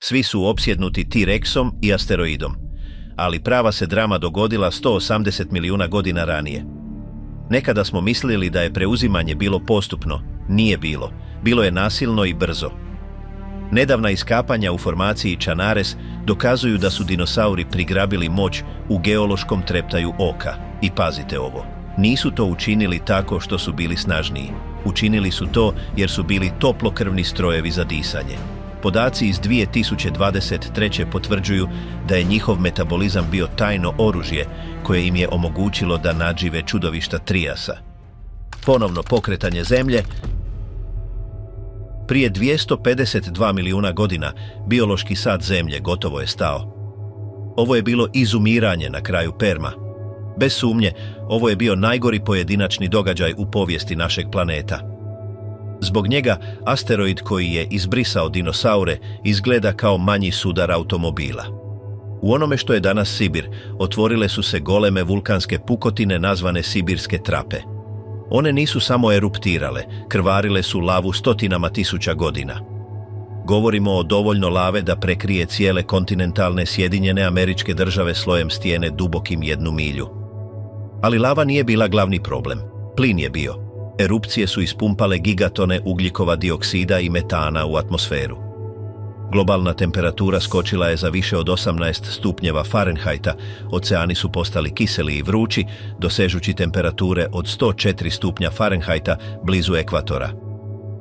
Svi su opsjednuti T-Rexom i asteroidom. Ali prava se drama dogodila 180 milijuna godina ranije. Nekada smo mislili da je preuzimanje bilo postupno. Nije bilo. Bilo je nasilno i brzo. Nedavna iskapanja u formaciji Chanares dokazuju da su dinosauri prigrabili moć u geološkom treptaju oka. I pazite ovo. Nisu to učinili tako što su bili snažniji. Učinili su to jer su bili toplokrvni strojevi za disanje. Podaci iz 2023. potvrđuju da je njihov metabolizam bio tajno oružje koje im je omogućilo da nadžive čudovišta Triasa. Ponovno pokretanje Zemlje. Prije 252 milijuna godina biološki sat Zemlje gotovo je stao. Ovo je bilo izumiranje na kraju Perma. Bez sumnje, ovo je bio najgori pojedinačni događaj u povijesti našeg planeta. Zbog njega, asteroid koji je izbrisao dinosaure izgleda kao manji sudar automobila. U onome što je danas Sibir, otvorile su se goleme vulkanske pukotine nazvane Sibirske trape. One nisu samo eruptirale, krvarile su lavu stotinama tisuća godina. Govorimo o dovoljno lave da prekrije cijele kontinentalne Sjedinjene Američke Države slojem stijene dubokim 1 milju. Ali lava nije bila glavni problem. Plin je bio. Erupcije su ispumpale gigatone ugljikova dioksida i metana u atmosferu. Globalna temperatura skočila je za više od 18 stupnjeva Fahrenheita, oceani su postali kiseli i vrući, dosežući temperature od 104 stupnja Fahrenheita blizu ekvatora.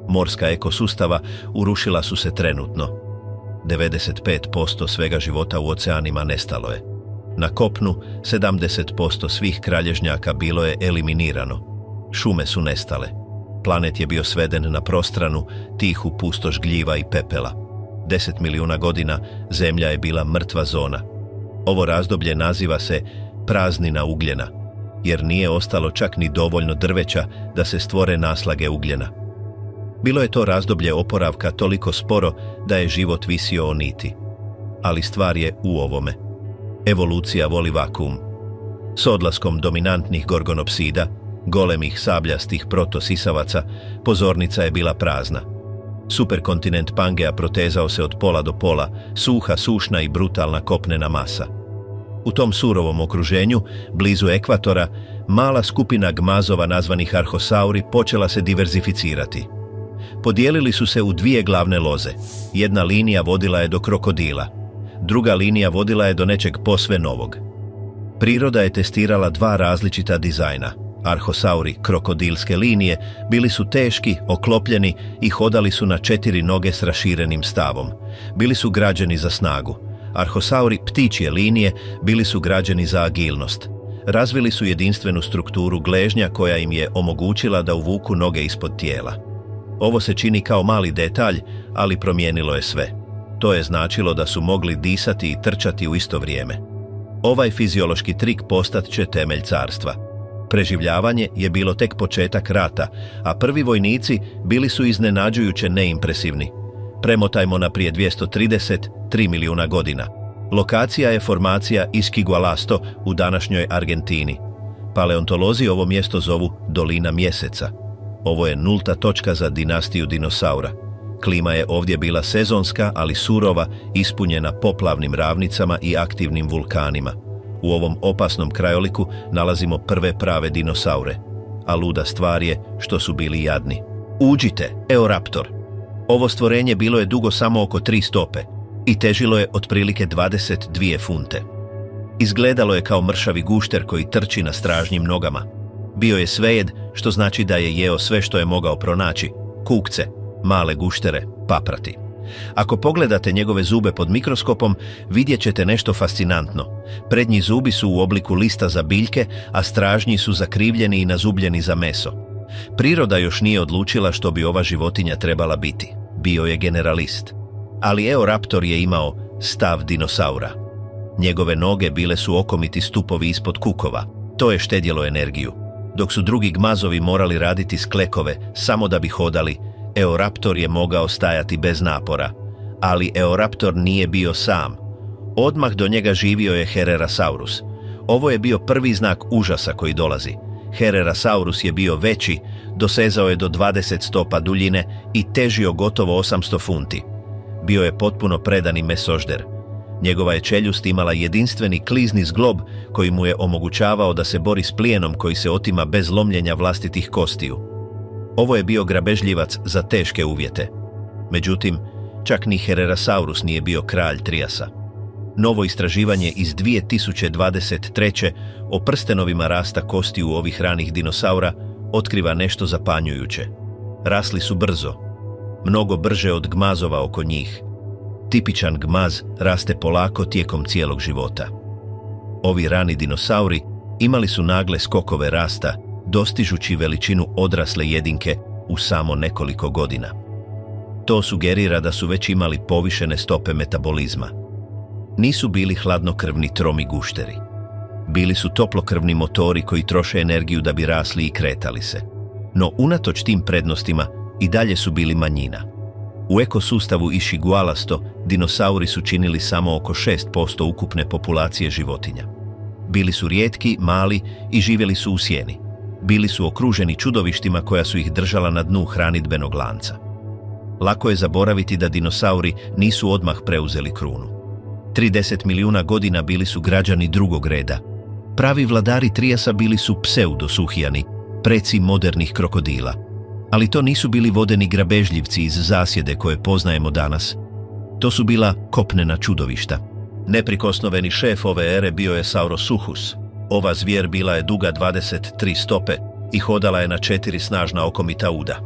Morska ekosustava urušila su se trenutno. 95% svega života u oceanima nestalo je. Na kopnu 70% svih kralježnjaka bilo je eliminirano. Šume su nestale. Planet je bio sveden na prostranu, tihu pustoš gljiva i pepela. 10 milijuna godina Zemlja je bila mrtva zona. Ovo razdoblje naziva se praznina ugljena, jer nije ostalo čak ni dovoljno drveća da se stvore naslage ugljena. Bilo je to razdoblje oporavka toliko sporo da je život visio o niti. Ali stvar je u ovome. Evolucija voli vakuum. S odlaskom dominantnih gorgonopsida, golemih sabljastih protosisavaca, pozornica je bila prazna. Superkontinent Pangea protezao se od pola do pola, suha, sušna i brutalna kopnena masa. U tom surovom okruženju, blizu ekvatora, mala skupina gmazova nazvanih arhosauri počela se diverzificirati. Podijelili su se u 2 glavne loze. Jedna linija vodila je do krokodila. Druga linija vodila je do nečeg posve novog. Priroda je testirala 2 različita dizajna. Arhosauri krokodilske linije bili su teški, oklopljeni i hodali su na 4 noge s raširenim stavom. Bili su građeni za snagu. Arhosauri ptičje linije bili su građeni za agilnost. Razvili su jedinstvenu strukturu gležnja koja im je omogućila da uvuku noge ispod tijela. Ovo se čini kao mali detalj, ali promijenilo je sve. To je značilo da su mogli disati i trčati u isto vrijeme. Ovaj fiziološki trik postat će temelj carstva. Preživljavanje je bilo tek početak rata, a prvi vojnici bili su iznenađujuće neimpresivni. Premotajmo na prije 233 milijuna godina. Lokacija je formacija Ischigualasto u današnjoj Argentini. Paleontolozi ovo mjesto zovu Dolina Mjeseca. Ovo je nulta točka za dinastiju dinosaura. Klima je ovdje bila sezonska, ali surova, ispunjena poplavnim ravnicama i aktivnim vulkanima. U ovom opasnom krajoliku nalazimo prve prave dinosaure, a luda stvar je što su bili jadni. Uđite, Eoraptor. Ovo stvorenje bilo je dugo samo oko 3 stope i težilo je otprilike 22 funte. Izgledalo je kao mršavi gušter koji trči na stražnjim nogama. Bio je svejed, što znači da je jeo sve što je mogao pronaći: kukce, male guštere, paprati. Ako pogledate njegove zube pod mikroskopom, vidjet ćete nešto fascinantno. Prednji zubi su u obliku lista za biljke, a stražnji su zakrivljeni i nazubljeni za meso. Priroda još nije odlučila što bi ova životinja trebala biti. Bio je generalist. Ali Eoraptor je imao stav dinosaura. Njegove noge bile su okomiti stupovi ispod kukova. To je štedjelo energiju. Dok su drugi gmazovi morali raditi sklekove samo da bi hodali, Eoraptor je mogao stajati bez napora. Ali Eoraptor nije bio sam. Odmah do njega živio je Herrerasaurus. Ovo je bio prvi znak užasa koji dolazi. Herrerasaurus je bio veći, dosezao je do 20 stopa duljine i težio gotovo 800 funti. bio je potpuno predani mesožder. Njegova je čeljust imala jedinstveni klizni zglob koji mu je omogućavao da se bori s plijenom koji se otima bez lomljenja vlastitih kostiju. Ovo je bio grabežljivac za teške uvjete. Međutim, čak ni Herrerasaurus nije bio kralj Triasa. Novo istraživanje iz 2023. o prstenovima rasta kostiju ovih ranih dinosaura otkriva nešto zapanjujuće. Rasli su brzo, mnogo brže od gmazova oko njih. Tipičan gmaz raste polako tijekom cijelog života. Ovi rani dinosauri imali su nagle skokove rasta, dostižući veličinu odrasle jedinke u samo nekoliko godina. To sugerira da su već imali povišene stope metabolizma. Nisu bili hladnokrvni tromi gušteri. Bili su toplokrvni motori koji troše energiju da bi rasli i kretali se. No unatoč tim prednostima i dalje su bili manjina. U ekosustavu Išigualasto dinosauri su činili samo oko 6% ukupne populacije životinja. Bili su rijetki, mali i živjeli su u sjeni. Bili su okruženi čudovištima koja su ih držala na dnu hranidbenog lanca. Lako je zaboraviti da dinosauri nisu odmah preuzeli krunu. 30 milijuna godina bili su građani drugog reda. Pravi vladari Triasa bili su pseudosuhijani, preci modernih krokodila. Ali to nisu bili vodeni grabežljivci iz zasjede koje poznajemo danas. To su bila kopnena čudovišta. Neprikosnoveni šef ove ere bio je Saurosuchus. Ova zvijer bila je duga 23 stope i hodala je na 4 snažna okomita uda.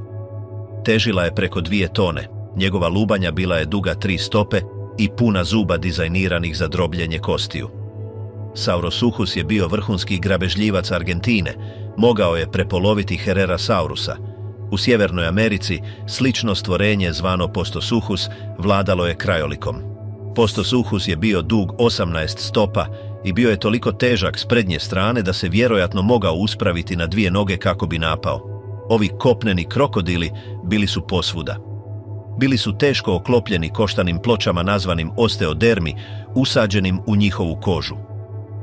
Težila je preko 2 tone, njegova lubanja bila je duga 3 stope i puna zuba dizajniranih za drobljenje kostiju. Saurosuchus je bio vrhunski grabežljivac Argentine, mogao je prepoloviti Herrerasaurusa. U Sjevernoj Americi slično stvorenje zvano Postosuchus vladalo je krajolikom. Postosuchus je bio dug 18 stopa i bio je toliko težak s prednje strane da se vjerojatno mogao uspraviti na 2 noge kako bi napao. Ovi kopneni krokodili bili su posvuda. Bili su teško oklopljeni koštanim pločama nazvanim osteodermi, usađenim u njihovu kožu.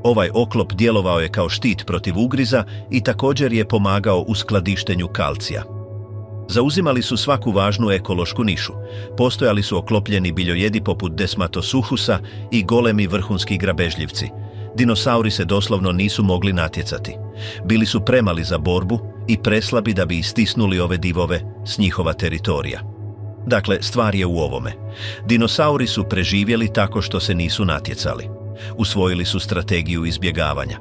Ovaj oklop djelovao je kao štit protiv ugriza i također je pomagao u skladištenju kalcija. Zauzimali su svaku važnu ekološku nišu. Postojali su oklopljeni biljojedi poput Desmatosuchusa i golemi vrhunski grabežljivci. Dinosauri se doslovno nisu mogli natjecati. Bili su premali za borbu i preslabi da bi istisnuli ove divove s njihova teritorija. Dakle, stvar je u ovome. Dinosauri su preživjeli tako što se nisu natjecali. Usvojili su strategiju izbjegavanja.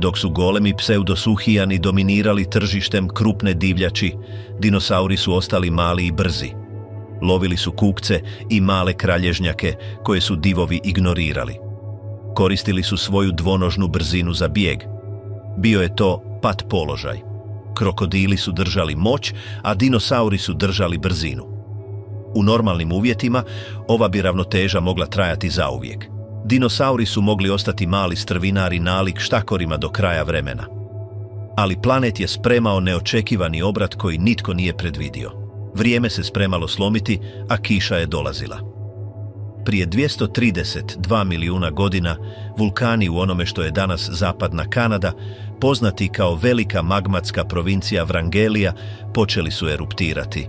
Dok su golemi pseudosuhijani dominirali tržištem krupne divljači, dinosauri su ostali mali i brzi. Lovili su kukce i male kralježnjake koje su divovi ignorirali. Koristili su svoju dvonožnu brzinu za bijeg. Bio je to pat položaj. Krokodili su držali moć, a dinosauri su držali brzinu. U normalnim uvjetima ova bi ravnoteža mogla trajati zauvijek. Dinosauri su mogli ostati mali strvinari nalik štakorima do kraja vremena. Ali planet je spremao neočekivani obrat koji nitko nije predvidio. Vrijeme se spremalo slomiti, a kiša je dolazila. Prije 232 milijuna godina, vulkani u onome što je danas zapadna Kanada, poznati kao velika magmatska provincija Vrangelija, počeli su eruptirati.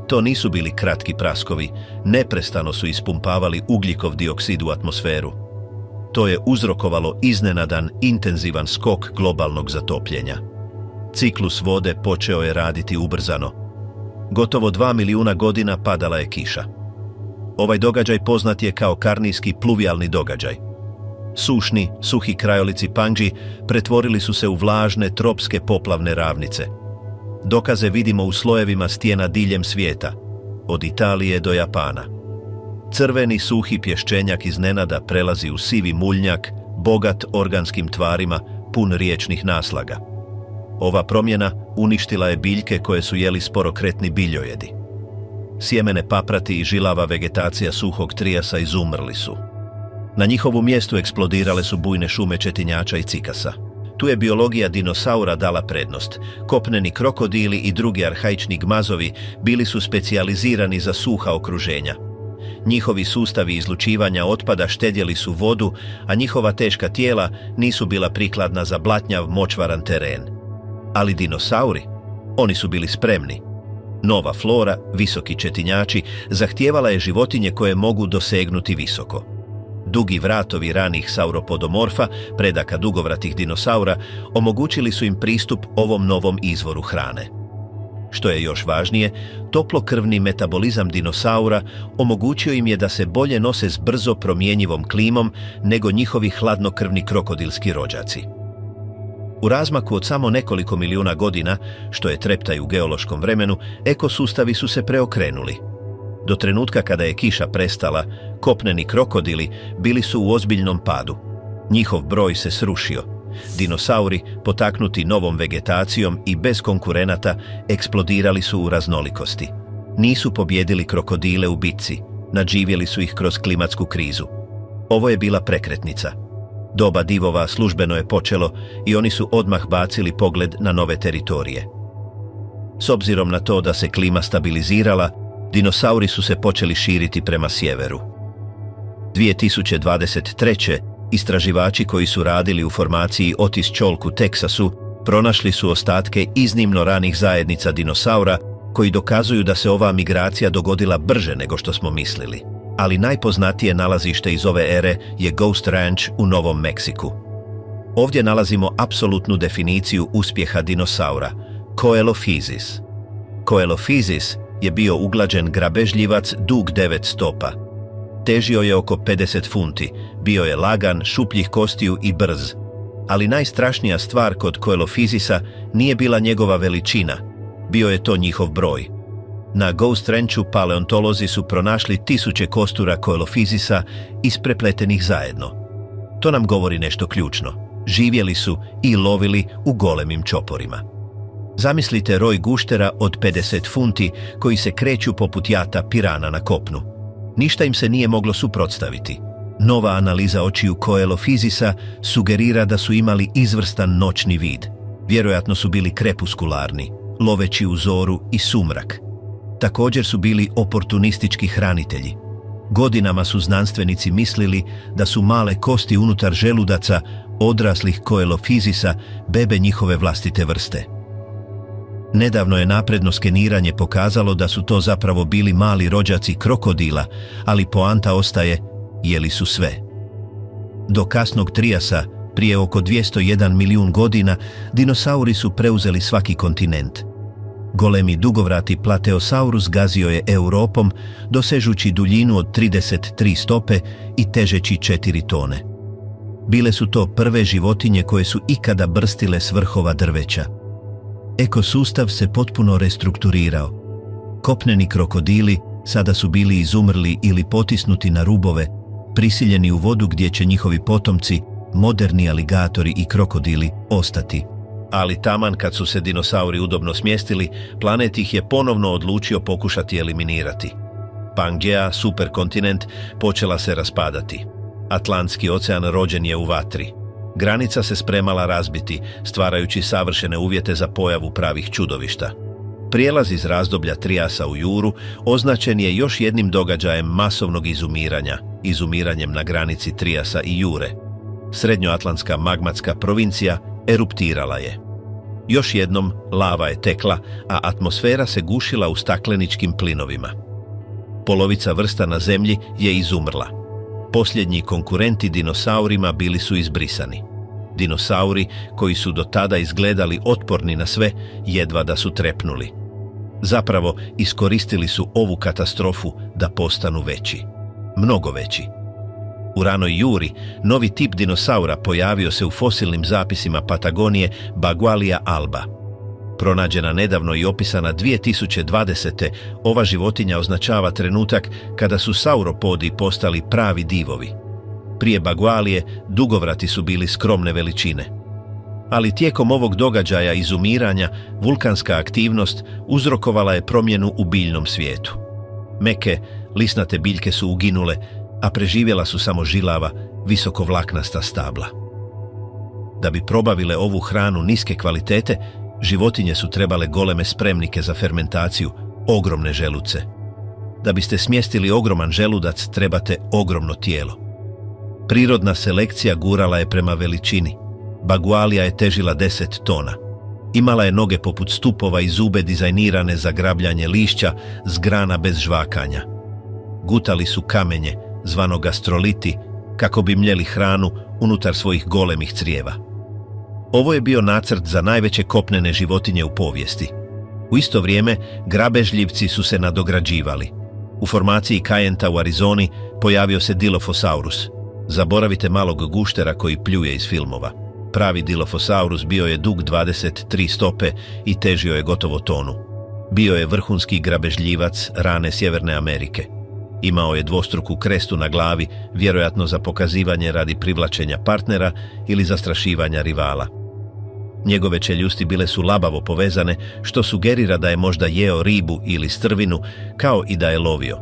To nisu bili kratki praskovi, neprestano su ispumpavali ugljikov dioksid u atmosferu. To je uzrokovalo iznenadan, intenzivan skok globalnog zatopljenja. Ciklus vode počeo je raditi ubrzano. Gotovo 2 milijuna godina padala je kiša. Ovaj događaj poznat je kao karnijski pluvijalni događaj. Sušni, suhi krajolici Pangji pretvorili su se u vlažne tropske poplavne ravnice. Dokaze vidimo u slojevima stijena diljem svijeta, od Italije do Japana. Crveni suhi pješčenjak iznenada prelazi u sivi muljnjak, bogat organskim tvarima, pun riječnih naslaga. Ova promjena uništila je biljke koje su jeli sporokretni biljojedi. Sjemene paprati i žilava vegetacija suhog Triasa izumrli su. Na njihovu mjestu eksplodirale su bujne šume četinjača i cikasa. Tu je biologija dinosaura dala prednost. Kopneni krokodili i drugi arhaični gmazovi bili su specijalizirani za suha okruženja. Njihovi sustavi izlučivanja otpada štedjeli su vodu, a njihova teška tijela nisu bila prikladna za blatnjav, močvaran teren. Ali dinosauri, oni su bili spremni. Nova flora, visoki četinjači, zahtijevala je životinje koje mogu dosegnuti visoko. Dugi vratovi ranih sauropodomorfa, predaka dugovratih dinosaura, omogućili su im pristup ovom novom izvoru hrane. Što je još važnije, toplokrvni metabolizam dinosaura omogućio im je da se bolje nose s brzo promjenjivom klimom nego njihovi hladnokrvni krokodilski rođaci. U razmaku od samo nekoliko milijuna godina, što je treptaj u geološkom vremenu, ekosustavi su se preokrenuli. Do trenutka kada je kiša prestala, kopneni krokodili bili su u ozbiljnom padu. Njihov broj se srušio. Dinosauri, potaknuti novom vegetacijom i bez konkurenata, eksplodirali su u raznolikosti. Nisu pobjedili krokodile u bitci, nadživjeli su ih kroz klimatsku krizu. Ovo je bila prekretnica. Doba divova službeno je počelo i oni su odmah bacili pogled na nove teritorije. S obzirom na to da se klima stabilizirala, dinosauri su se počeli širiti prema sjeveru. 2023. istraživači koji su radili u formaciji Otis Chalk u Teksasu pronašli su ostatke iznimno ranih zajednica dinosaura koji dokazuju da se ova migracija dogodila brže nego što smo mislili. Ali najpoznatije nalazište iz ove ere je Ghost Ranch u Novom Meksiku. Ovdje nalazimo apsolutnu definiciju uspjeha dinosaura – Coelophysis. Coelophysis je bio uglađen grabežljivac dug 9 stopa. Težio je oko 50 funti, bio je lagan, šupljih kostiju i brz. Ali najstrašnija stvar kod Coelophysisa nije bila njegova veličina, bio je to njihov broj. Na Ghost Ranchu paleontolozi su pronašli tisuće kostura Coelophysisa isprepletenih zajedno. To nam govori nešto ključno. Živjeli su i lovili u golemim čoporima. Zamislite roj guštera od 50 funti koji se kreću poput jata pirana na kopnu. Ništa im se nije moglo suprotstaviti. Nova analiza očiju Coelophysisa sugerira da su imali izvrstan noćni vid. Vjerojatno su bili krepuskularni, loveći u zoru i sumrak. Također su bili oportunistički hranitelji. Godinama su znanstvenici mislili da su male kosti unutar želudaca odraslih Coelophysisa bebe njihove vlastite vrste. Nedavno je napredno skeniranje pokazalo da su to zapravo bili mali rođaci krokodila, ali poanta ostaje, jeli su sve. Do kasnog Triasa, prije oko 201 milijun godina, dinosauri su preuzeli svaki kontinent. Golemi dugovrati Plateosaurus gazio je Europom, dosežući duljinu od 33 stope i težeći 4 tone. Bile su to prve životinje koje su ikada brstile s vrhova drveća. Ekosustav se potpuno restrukturirao. Kopneni krokodili sada su bili izumrli ili potisnuti na rubove, prisiljeni u vodu gdje će njihovi potomci, moderni aligatori i krokodili, ostati. Ali taman kad su se dinosauri udobno smjestili, planet ih je ponovno odlučio pokušati eliminirati. Pangea, superkontinent, počela se raspadati. Atlantski ocean rođen je u vatri. Granica se spremala razbiti, stvarajući savršene uvjete za pojavu pravih čudovišta. Prijelaz iz razdoblja Triasa u Juru označen je još jednim događajem masovnog izumiranja, izumiranjem na granici Triasa i Jure. Srednjoatlantska magmatska provincija eruptirala je. Još jednom lava je tekla, a atmosfera se gušila u stakleničkim plinovima. Polovica vrsta na Zemlji je izumrla. Posljednji konkurenti dinosaurima bili su izbrisani. Dinosauri, koji su do tada izgledali otporni na sve, jedva da su trepnuli. Zapravo, iskoristili su ovu katastrofu da postanu veći. Mnogo veći. U ranoj Juri, novi tip dinosaura pojavio se u fosilnim zapisima Patagonije Bagualia alba. Pronađena nedavno i opisana 2020. ova životinja označava trenutak kada su sauropodi postali pravi divovi. Prije Bagualije dugovrati su bili skromne veličine. Ali tijekom ovog događaja izumiranja, vulkanska aktivnost uzrokovala je promjenu u biljnom svijetu. Meke, lisnate biljke su uginule, a preživjela su samo žilava, visokovlaknasta stabla. Da bi probavile ovu hranu niske kvalitete, životinje su trebale goleme spremnike za fermentaciju, ogromne želuce. Da biste smjestili ogroman želudac, trebate ogromno tijelo. Prirodna selekcija gurala je prema veličini. Bagualija je težila 10 tona. Imala je noge poput stupova i zube dizajnirane za grabljanje lišća s grana bez žvakanja. Gutali su kamenje, zvano gastroliti, kako bi mljeli hranu unutar svojih golemih crijeva. Ovo je bio nacrt za najveće kopnene životinje u povijesti. U isto vrijeme, grabežljivci su se nadograđivali. U formaciji Kajenta u Arizoni pojavio se Dilophosaurus. Zaboravite malog guštera koji pljuje iz filmova. Pravi Dilophosaurus bio je dug 23 stope i težio je gotovo tonu. Bio je vrhunski grabežljivac rane Sjeverne Amerike. Imao je dvostruku krestu na glavi, vjerojatno za pokazivanje radi privlačenja partnera ili zastrašivanja rivala. Njegove čeljusti bile su labavo povezane, što sugerira da je možda jeo ribu ili strvinu, kao i da je lovio.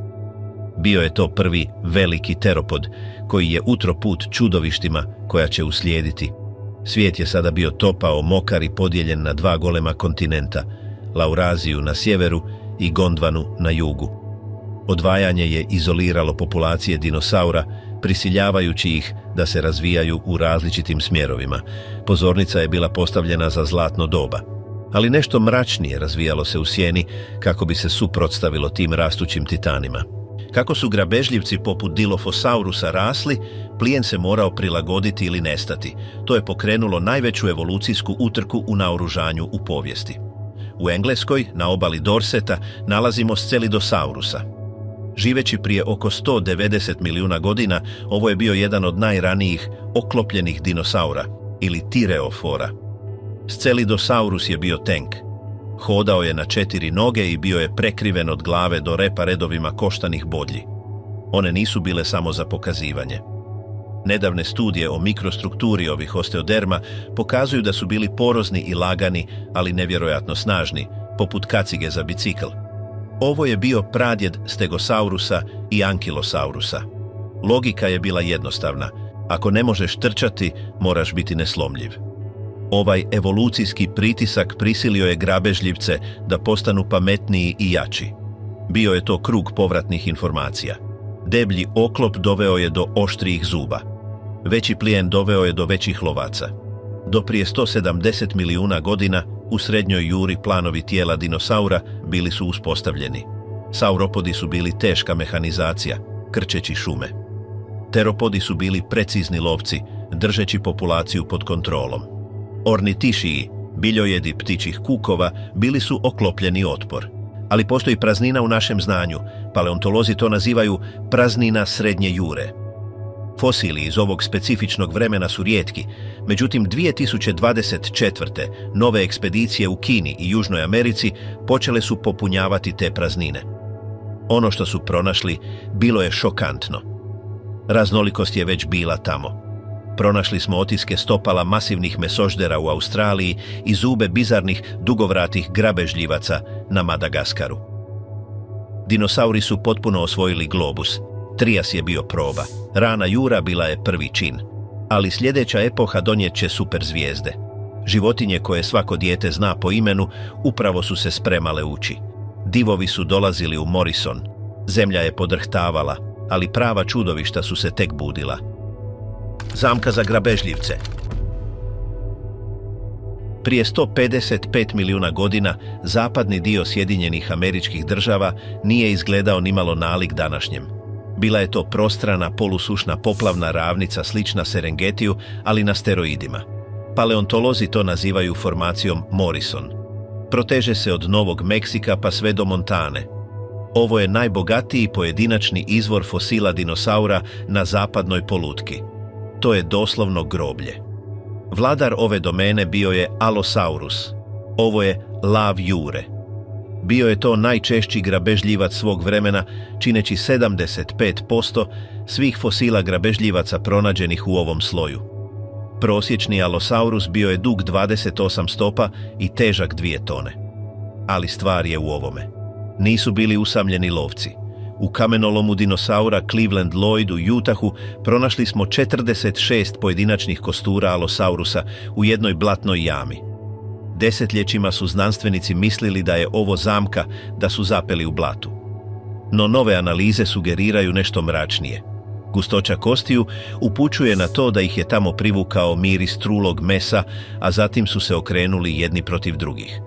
Bio je to prvi veliki teropod, koji je utro put čudovištima koja će uslijediti. Svijet je sada bio topao, mokar i podijeljen na dva golema kontinenta, Lauraziju na sjeveru i Gondvanu na jugu. Odvajanje je izoliralo populacije dinosaura, prisiljavajući ih da se razvijaju u različitim smjerovima. Pozornica je bila postavljena za zlatno doba. Ali nešto mračnije razvijalo se u sjeni kako bi se suprotstavilo tim rastućim titanima. Kako su grabežljivci poput Dilophosaurusa rasli, plijen se morao prilagoditi ili nestati. To je pokrenulo najveću evolucijsku utrku u naoružanju u povijesti. U Engleskoj, na obali Dorseta, nalazimo Scelidosaurusa. Živeći prije oko 190 milijuna godina, ovo je bio jedan od najranijih oklopljenih dinosaura, ili tireofora. Scelidosaurus je bio tenk. Hodao je na 4 noge i bio je prekriven od glave do repa redovima koštanih bodlji. One nisu bile samo za pokazivanje. Nedavne studije o mikrostrukturi ovih osteoderma pokazuju da su bili porozni i lagani, ali nevjerojatno snažni, poput kacige za bicikl. Ovo je bio pradjed Stegosaurusa i Ankylosaurusa. Logika je bila jednostavna. Ako ne možeš trčati, moraš biti neslomljiv. Ovaj evolucijski pritisak prisilio je grabežljivce da postanu pametniji i jači. Bio je to krug povratnih informacija. Deblji oklop doveo je do oštrijih zuba. Veći plijen doveo je do većih lovaca. Do prije 170 milijuna godina u srednjoj juri planovi tijela dinosaura bili su uspostavljeni. Sauropodi su bili teška mehanizacija, krčeći šume. Teropodi su bili precizni lovci, držeći populaciju pod kontrolom. Ornitišiji, biljojedi ptičjih kukova, bili su oklopljeni otpor. Ali postoji praznina u našem znanju. Paleontolozi to nazivaju praznina srednje jure. Fosili iz ovog specifičnog vremena su rijetki, međutim 2024. nove ekspedicije u Kini i Južnoj Americi počele su popunjavati te praznine. Ono što su pronašli bilo je šokantno. Raznolikost je već bila tamo. Pronašli smo otiske stopala masivnih mesoždera u Australiji i zube bizarnih dugovratih grabežljivaca na Madagaskaru. Dinosauri su potpuno osvojili globus. Trias je bio proba. Rana jura bila je prvi čin. Ali sljedeća epoha donijet će superzvijezde. Životinje koje svako dijete zna po imenu upravo su se spremale ući. Divovi su dolazili u Morrison. Zemlja je podrhtavala, ali prava čudovišta su se tek budila. Zamka za grabežljivce. Prije 155 milijuna godina zapadni dio Sjedinjenih Američkih Država nije izgledao nimalo nalik današnjem. Bila je to prostrana, polusušna poplavna ravnica slična Serengetiju, ali na steroidima. Paleontolozi to nazivaju formacijom Morrison. Proteže se od Novog Meksika pa sve do Montane. Ovo je najbogatiji pojedinačni izvor fosila dinosaura na zapadnoj polutki. To je doslovno groblje. Vladar ove domene bio je Allosaurus. Ovo je lav jure. Bio je to najčešći grabežljivac svog vremena, čineći 75% svih fosila grabežljivaca pronađenih u ovom sloju. Prosječni Allosaurus bio je dug 28 stopa i težak 2 tone. Ali stvar je u ovome. Nisu bili usamljeni lovci. U kamenolomu dinosaura Cleveland Lloyd u Utahu pronašli smo 46 pojedinačnih kostura Allosaurusa u jednoj blatnoj jami. Desetljećima su znanstvenici mislili da je ovo zamka, da su zapeli u blatu. No nove analize sugeriraju nešto mračnije. Gustoća kostiju upućuje na to da ih je tamo privukao miris trulog mesa, a zatim su se okrenuli jedni protiv drugih.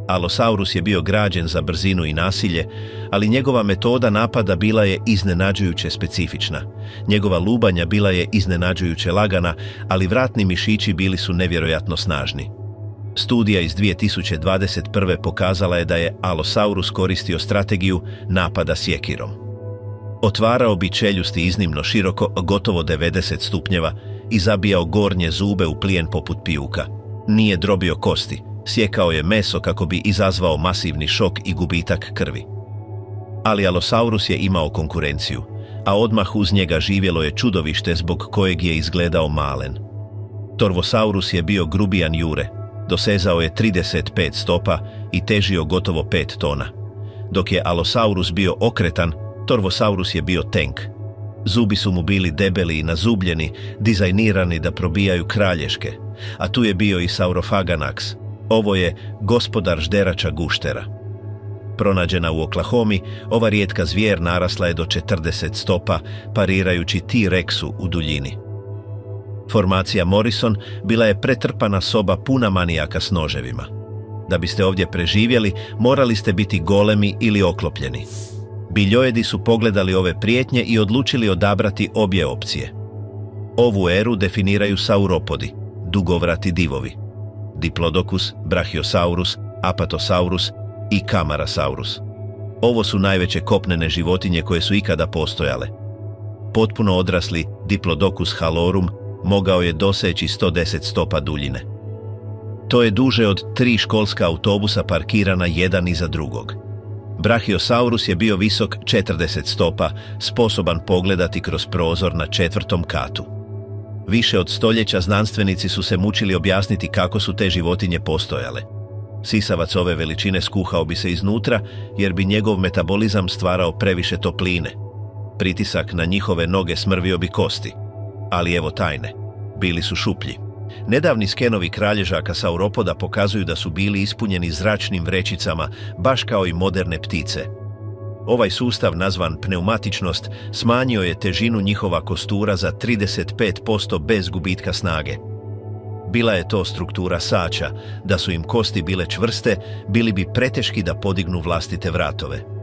Alosaurus je bio građen za brzinu i nasilje, ali njegova metoda napada bila je iznenađujuće specifična. Njegova lubanja bila je iznenađujuće lagana, ali vratni mišići bili su nevjerojatno snažni. Studija iz 2021. pokazala je da je Alosaurus koristio strategiju napada sjekirom. Otvarao bi čeljusti iznimno široko, gotovo 90 stupnjeva, i zabijao gornje zube u plijen poput pijuka. Nije drobio kosti, sjekao je meso kako bi izazvao masivni šok i gubitak krvi. Ali Alosaurus je imao konkurenciju, a odmah uz njega živjelo je čudovište zbog kojeg je izgledao malen. Torvosaurus je bio grubijan jure, dosezao je 35 stopa i težio gotovo 5 tona. Dok je Alosaurus bio okretan, Torvosaurus je bio tenk. Zubi su mu bili debeli i nazubljeni, dizajnirani da probijaju kralješke, a tu je bio i Saurophaganax. Ovo je gospodar žderača guštera. Pronađena u Oklahomi, ova rijetka zvijer narasla je do 40 stopa, parirajući T-Rexu u duljini. Formacija Morrison bila je pretrpana soba puna manijaka s noževima. Da biste ovdje preživjeli, morali ste biti golemi ili oklopljeni. Biljojedi su pogledali ove prijetnje i odlučili odabrati obje opcije. Ovu eru definiraju sauropodi, dugovrati divovi. Diplodocus, Brachiosaurus, Apatosaurus i Camarasaurus. Ovo su najveće kopnene životinje koje su ikada postojale. Potpuno odrasli Diplodocus halorum mogao je doseći 110 stopa duljine. To je duže od 3 školska autobusa parkirana jedan iza drugog. Brachiosaurus je bio visok 40 stopa, sposoban pogledati kroz prozor na 4. katu. Više od stoljeća znanstvenici su se mučili objasniti kako su te životinje postojale. Sisavac ove veličine skuhao bi se iznutra jer bi njegov metabolizam stvarao previše topline. Pritisak na njihove noge smrvio bi kosti. Ali evo tajne. Bili su šuplji. Nedavni skenovi kralježaka sauropoda pokazuju da su bili ispunjeni zračnim vrećicama, baš kao i moderne ptice. Ovaj sustav, nazvan pneumatičnost, smanjio je težinu njihova kostura za 35% bez gubitka snage. Bila je to struktura sača. Da su im kosti bile čvrste, bili bi preteški da podignu vlastite vratove.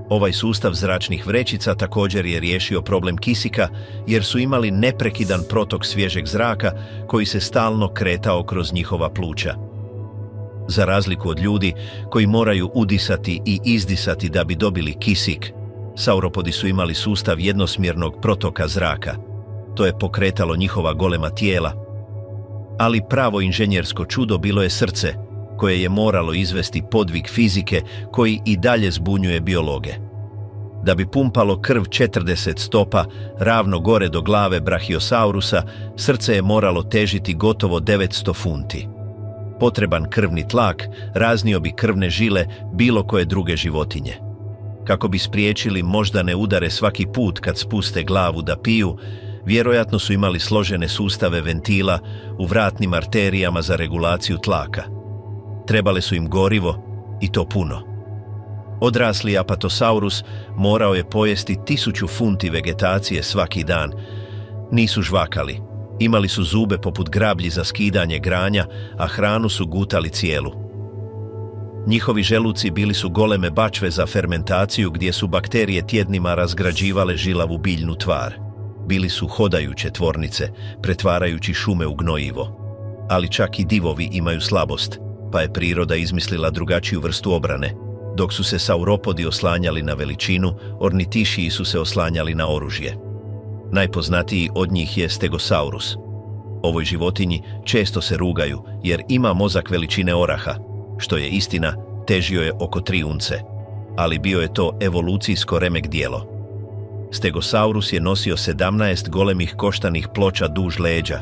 Ovaj sustav zračnih vrećica također je riješio problem kisika, jer su imali neprekidan protok svježeg zraka koji se stalno kretao kroz njihova pluća. Za razliku od ljudi koji moraju udisati i izdisati da bi dobili kisik, sauropodi su imali sustav jednosmjernog protoka zraka. To je pokretalo njihova golema tijela. Ali pravo inženjersko čudo bilo je srce, koje je moralo izvesti podvig fizike koji i dalje zbunjuje biologe. Da bi pumpalo krv 40 stopa ravno gore do glave Brachiosaurusa, srce je moralo težiti gotovo 900 funti. Potreban krvni tlak raznio bi krvne žile bilo koje druge životinje. Kako bi spriječili moždane udare svaki put kad spuste glavu da piju, vjerojatno su imali složene sustave ventila u vratnim arterijama za regulaciju tlaka. Trebale su im gorivo, i to puno. Odrasli Apatosaurus morao je pojesti 1000 funti vegetacije svaki dan. Nisu žvakali. Imali su zube poput grablji za skidanje granja, a hranu su gutali cijelu. Njihovi želuci bili su goleme bačve za fermentaciju gdje su bakterije tjednima razgrađivale žilavu biljnu tvar. Bili su hodajuće tvornice, pretvarajući šume u gnojivo. Ali čak i divovi imaju slabost, pa je priroda izmislila drugačiju vrstu obrane. Dok su se sauropodi oslanjali na veličinu, ornitišiji su se oslanjali na oružje. Najpoznatiji od njih je Stegosaurus. Ovoj životinji često se rugaju jer ima mozak veličine oraha, što je istina, težio je oko 3 unce, ali bio je to evolucijsko remek dijelo. Stegosaurus je nosio 17 golemih koštanih ploča duž leđa.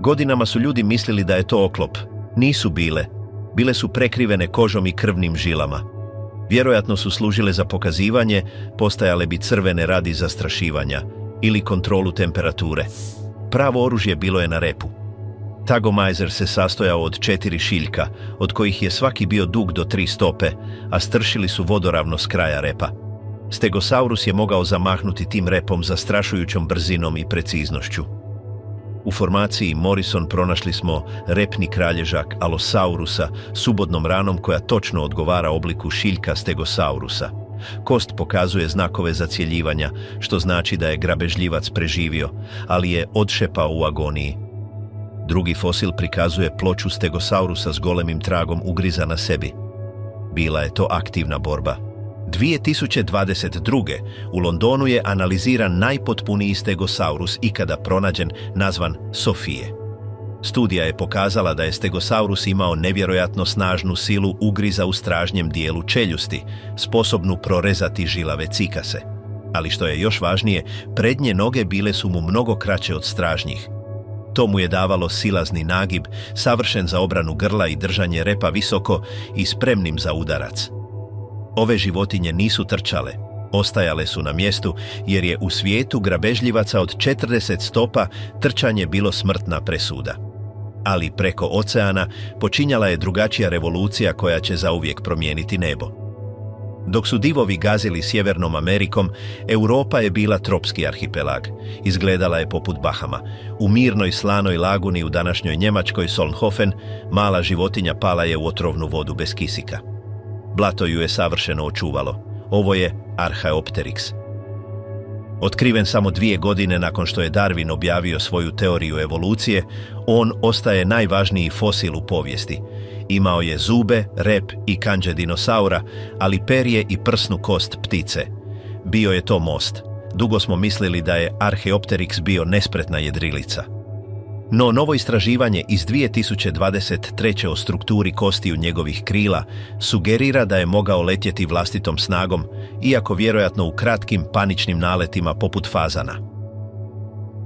Godinama su ljudi mislili da je to oklop. Nisu bile. Bile su prekrivene kožom i krvnim žilama. Vjerojatno su služile za pokazivanje, postajale bi crvene radi zastrašivanja ili kontrolu temperature. Pravo oružje bilo je na repu. Tagomajzer se sastojao od 4 šiljka, od kojih je svaki bio dug do 3 stope, a stršili su vodoravno s kraja repa. Stegosaurus je mogao zamahnuti tim repom zastrašujućom brzinom i preciznošću. U formaciji Morrison pronašli smo repni kralježak Alosaurusa s ubodnom ranom koja točno odgovara obliku šiljka Stegosaurusa. Kost pokazuje znakove zacjeljivanja, što znači da je grabežljivac preživio, ali je odšepao u agoniji. Drugi fosil prikazuje ploču Stegosaurusa s golemim tragom ugriza na sebi. Bila je to aktivna borba. 2022. u Londonu je analiziran najpotpuniji Stegosaurus ikada pronađen, nazvan Sofije. Studija je pokazala da je Stegosaurus imao nevjerojatno snažnu silu ugriza u stražnjem dijelu čeljusti, sposobnu prorezati žilave cikase. Ali što je još važnije, prednje noge bile su mu mnogo kraće od stražnjih. To mu je davalo silazni nagib, savršen za obranu grla i držanje repa visoko i spremnim za udarac. Ove životinje nisu trčale, ostajale su na mjestu jer je u svijetu grabežljivaca od 40 stopa trčanje bilo smrtna presuda. Ali preko oceana počinjala je drugačija revolucija koja će zauvijek promijeniti nebo. Dok su divovi gazili Sjevernom Amerikom, Europa je bila tropski arhipelag. Izgledala je poput Bahama. U mirnoj slanoj laguni u današnjoj Njemačkoj Solnhofen mala životinja pala je u otrovnu vodu bez kisika. Blato ju je savršeno očuvalo. Ovo je Archaeopteryx. Otkriven samo 2 godine nakon što je Darwin objavio svoju teoriju evolucije, on ostaje najvažniji fosil u povijesti. Imao je zube, rep i kandže dinosaura, ali perje i prsnu kost ptice. Bio je to most. Dugo smo mislili da je Archaeopteryx bio nespretna jedrilica. No novo istraživanje iz 2023. o strukturi kostiju njegovih krila sugerira da je mogao letjeti vlastitom snagom, iako vjerojatno u kratkim paničnim naletima poput fazana.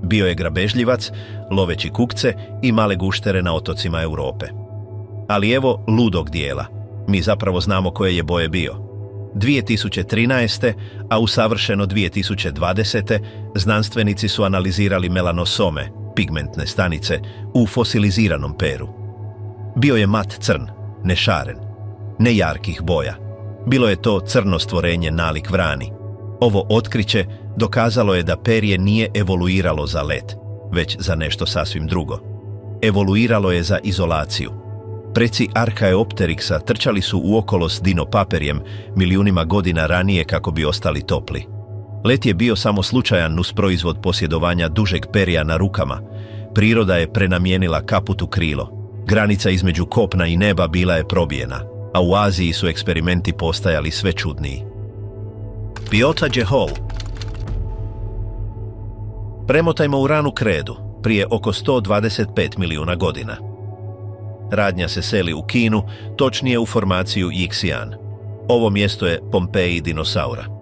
Bio je grabežljivac, loveći kukce i male guštere na otocima Europe. Ali evo ludog dijela. Mi zapravo znamo koje je boje bio. 2013. a usavršeno 2020. znanstvenici su analizirali melanosome, pigmentne stanice, u fosiliziranom peru. Bio je mat crn, nešaren, ne jarkih boja. Bilo je to crno stvorenje nalik vrani. Ovo otkriće dokazalo je da perje nije evoluiralo za let, već za nešto sasvim drugo. Evoluiralo je za izolaciju. Preci Archaeopteryxa trčali su uokolo s dinopaperjem milijunima godina ranije kako bi ostali topli. Let je bio samo slučajan nusproizvod posjedovanja dužeg perja na rukama. Priroda je prenamijenila kaput u krilo. Granica između kopna i neba bila je probijena, a u Aziji su eksperimenti postajali sve čudniji. Biota Jehol. Premotajmo u ranu kredu, prije oko 125 milijuna godina. Radnja se seli u Kinu, točnije u formaciju Yixian. Ovo mjesto je Pompeji dinosaura.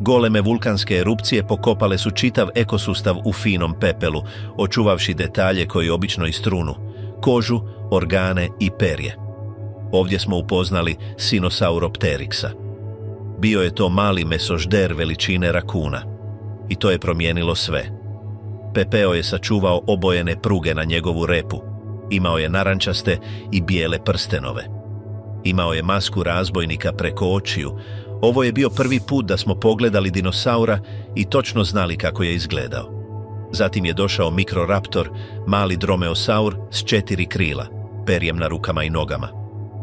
Goleme vulkanske erupcije pokopale su čitav ekosustav u finom pepelu, očuvavši detalje koji obično istrunu, kožu, organe i perje. Ovdje smo upoznali Sinosauropteryxa. Bio je to mali mesožder veličine rakuna. I to je promijenilo sve. Pepeo je sačuvao obojene pruge na njegovu repu. Imao je narančaste i bijele prstenove. Imao je masku razbojnika preko očiju. Ovo je bio prvi put da smo pogledali dinosaura i točno znali kako je izgledao. Zatim je došao Mikroraptor, mali dromeosaur s 4 krila, perjem na rukama i nogama.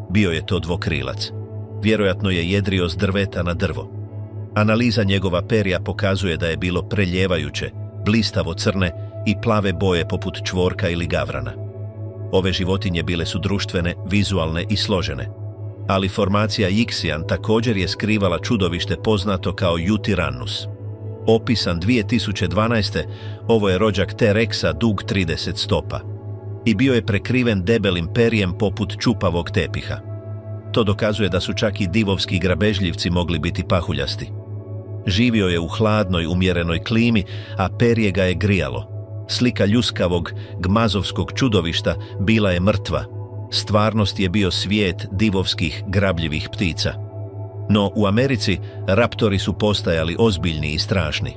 Bio je to dvokrilac. Vjerojatno je jedrio s drveta na drvo. Analiza njegova perja pokazuje da je bilo preljevajuće, blistavo crne i plave boje poput čvorka ili gavrana. Ove životinje bile su društvene, vizualne i složene. Ali formacija Yixian također je skrivala čudovište poznato kao Yutyrannus. Opisan 2012. ovo je rođak T-Rexa dug 30 stopa. I bio je prekriven debelim perjem poput čupavog tepiha. To dokazuje da su čak i divovski grabežljivci mogli biti pahuljasti. Živio je u hladnoj, umjerenoj klimi, a perje ga je grijalo. Slika ljuskavog, gmazovskog čudovišta bila je mrtva. Stvarnost je bio svijet divovskih, grabljivih ptica. No u Americi raptori su postajali ozbiljni i strašni.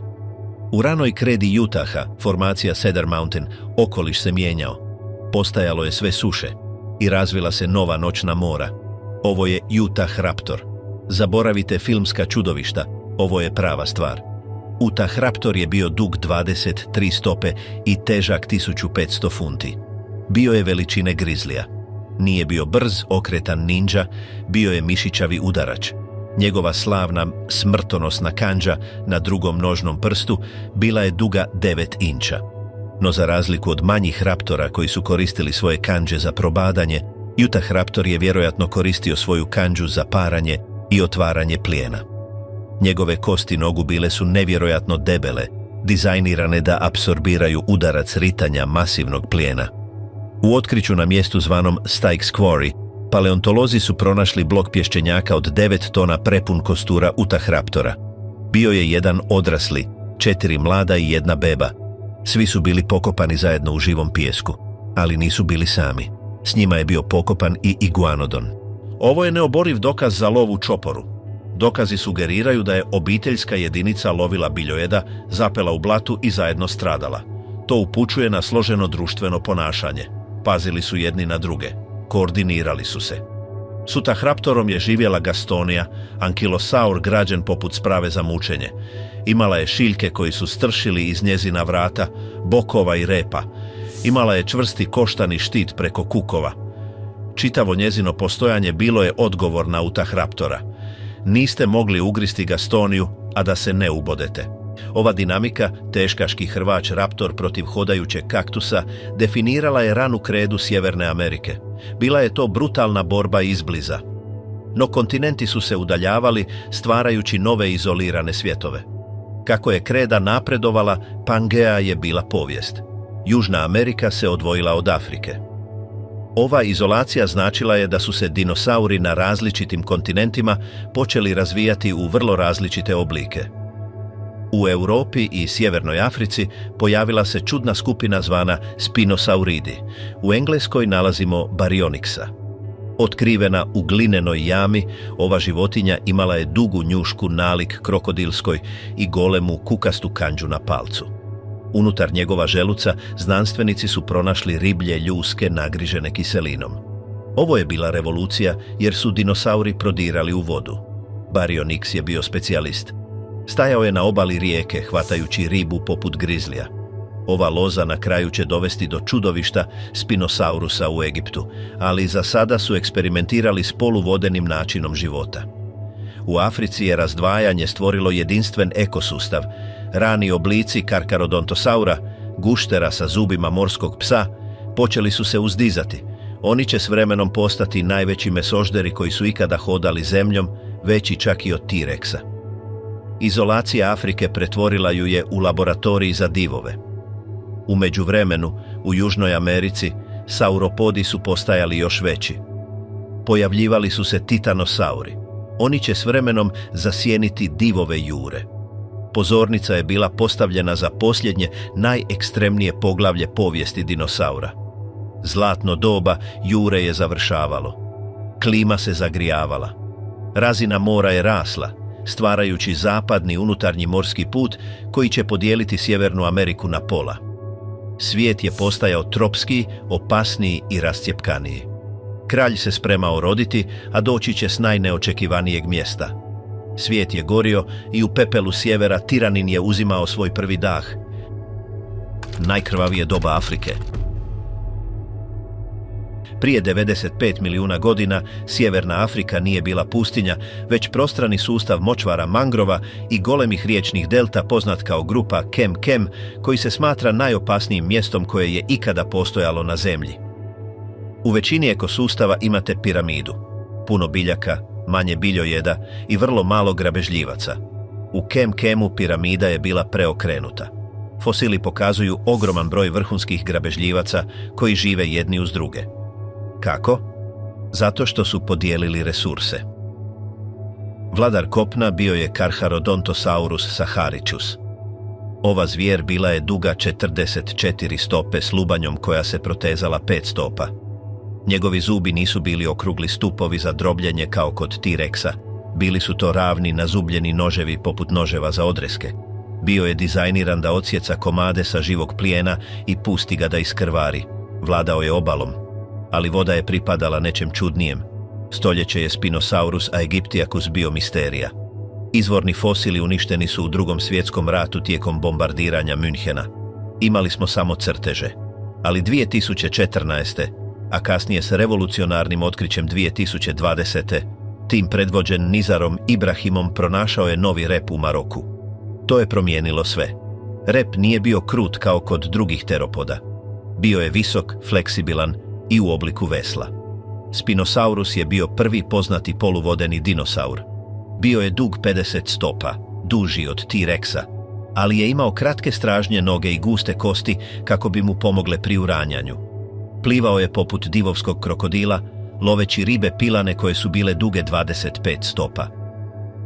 U ranoj kredi Utaha, formacija Cedar Mountain, okoliš se mijenjao. Postajalo je sve suše i razvila se nova noćna mora. Ovo je Utah raptor. Zaboravite filmska čudovišta. Ovo je prava stvar. Utahraptor je bio dug 23 stope i težak 1500 funti. Bio je veličine grizlija. Nije bio brz, okretan ninja, bio je mišićavi udarač. Njegova slavna smrtonosna kandža na drugom nožnom prstu bila je duga 9 inča. No za razliku od manjih raptora koji su koristili svoje kandže za probadanje, Utahraptor je vjerojatno koristio svoju kandžu za paranje i otvaranje plijena. Njegove kosti nogu bile su nevjerojatno debele, dizajnirane da apsorbiraju udarac ritanja masivnog plijena. U otkriću na mjestu zvanom Styx Quarry, paleontolozi su pronašli blok pješčenjaka od 9 tona prepun kostura Utahraptora. Bio je jedan odrasli, 4 mlada i 1 beba. Svi su bili pokopani zajedno u živom pijesku, ali nisu bili sami. S njima je bio pokopan i iguanodon. Ovo je neoboriv dokaz za lov u čoporu. Dokazi sugeriraju da je obiteljska jedinica lovila biljojeda, zapela u blatu i zajedno stradala. To upućuje na složeno društveno ponašanje. Pazili su jedni na druge. Koordinirali su se. S Utahraptorom je živjela Gastonija, ankilosaur građen poput sprave za mučenje. Imala je šiljke koji su stršili iz njezina vrata, bokova i repa. Imala je čvrsti koštani štit preko kukova. Čitavo njezino postojanje bilo je odgovor na Utahraptora. Niste mogli ugristi Gastoniju, a da se ne ubodete. Ova dinamika, teškaški hrvač raptor protiv hodajućeg kaktusa, definirala je ranu kredu Sjeverne Amerike. Bila je to brutalna borba izbliza. No kontinenti su se udaljavali, stvarajući nove izolirane svjetove. Kako je kreda napredovala, Pangea je bila povijest. Južna Amerika se odvojila od Afrike. Ova izolacija značila je da su se dinosauri na različitim kontinentima počeli razvijati u vrlo različite oblike. U Europi i Sjevernoj Africi pojavila se čudna skupina zvana Spinosauridi. U Engleskoj nalazimo Baryonyxa. Otkrivena u glinenoj jami, ova životinja imala je dugu njušku nalik krokodilskoj i golemu kukastu kandžu na palcu. Unutar njegova želuca znanstvenici su pronašli riblje ljuske nagrižene kiselinom. Ovo je bila revolucija jer su dinosauri prodirali u vodu. Baryonyx je bio specijalist. Stajao je na obali rijeke hvatajući ribu poput grizlija. Ova loza na kraju će dovesti do čudovišta Spinosaurusa u Egiptu, ali za sada su eksperimentirali s poluvodenim načinom života. U Africi je razdvajanje stvorilo jedinstven ekosustav. Rani oblici Karkarodontosaura, guštera sa zubima morskog psa, počeli su se uzdizati. Oni će s vremenom postati najveći mesožderi koji su ikada hodali zemljom, veći čak i od T-Rexa. Izolacija Afrike pretvorila ju je u laboratorij za divove. U međuvremenu, u Južnoj Americi, sauropodi su postajali još veći. Pojavljivali su se titanosauri. Oni će s vremenom zasjeniti divove jure. Pozornica je bila postavljena za posljednje, najekstremnije poglavlje povijesti dinosaura. Zlatno doba jure je završavalo. Klima se zagrijavala. Razina mora je rasla, stvarajući zapadni unutarnji morski put koji će podijeliti Sjevernu Ameriku na pola. Svijet je postajao tropski, opasniji i rascjepkaniji. Kralj se spremao roditi, a doći će s najneočekivanijeg mjesta. Svijet je gorio i u pepelu sjevera tiranin je uzimao svoj prvi dah. Najkrvavije doba Afrike. Prije 95 milijuna godina Sjeverna Afrika nije bila pustinja, već prostrani sustav močvara mangrova i golemih riječnih delta poznat kao grupa Kem-Kem, koji se smatra najopasnijim mjestom koje je ikada postojalo na Zemlji. U većini ekosustava imate piramidu, puno biljaka, manje biljojeda i vrlo malo grabežljivaca. U Kem-Kemu piramida je bila preokrenuta. Fosili pokazuju ogroman broj vrhunskih grabežljivaca koji žive jedni uz druge. Kako? Zato što su podijelili resurse. Vladar kopna bio je Carcharodontosaurus saharichus. Ova zvijer bila je duga 44 stope s lubanjom koja se protezala 5 stopa. Njegovi zubi nisu bili okrugli stupovi za drobljenje kao kod T-Rexa. Bili su to ravni, nazubljeni noževi poput noževa za odreske. Bio je dizajniran da odsjeca komade sa živog plijena i pusti ga da iskrvari. Vladao je obalom, ali voda je pripadala nečem čudnijem. Stoljeće je Spinosaurus aegyptiacus bio misterija. Izvorni fosili uništeni su u Drugom svjetskom ratu tijekom bombardiranja Münchena. Imali smo samo crteže. Ali 2014. a kasnije s revolucionarnim otkrićem 2020. tim predvođen Nizarom Ibrahimom pronašao je novi rep u Maroku. To je promijenilo sve. Rep nije bio krut kao kod drugih teropoda. Bio je visok, fleksibilan i u obliku vesla. Spinosaurus je bio prvi poznati poluvodeni dinosaur. Bio je dug 50 stopa, duži od T-Rexa, ali je imao kratke stražnje noge i guste kosti kako bi mu pomogle pri uranjanju. Plivao je poput divovskog krokodila, loveći ribe pilane koje su bile duge 25 stopa.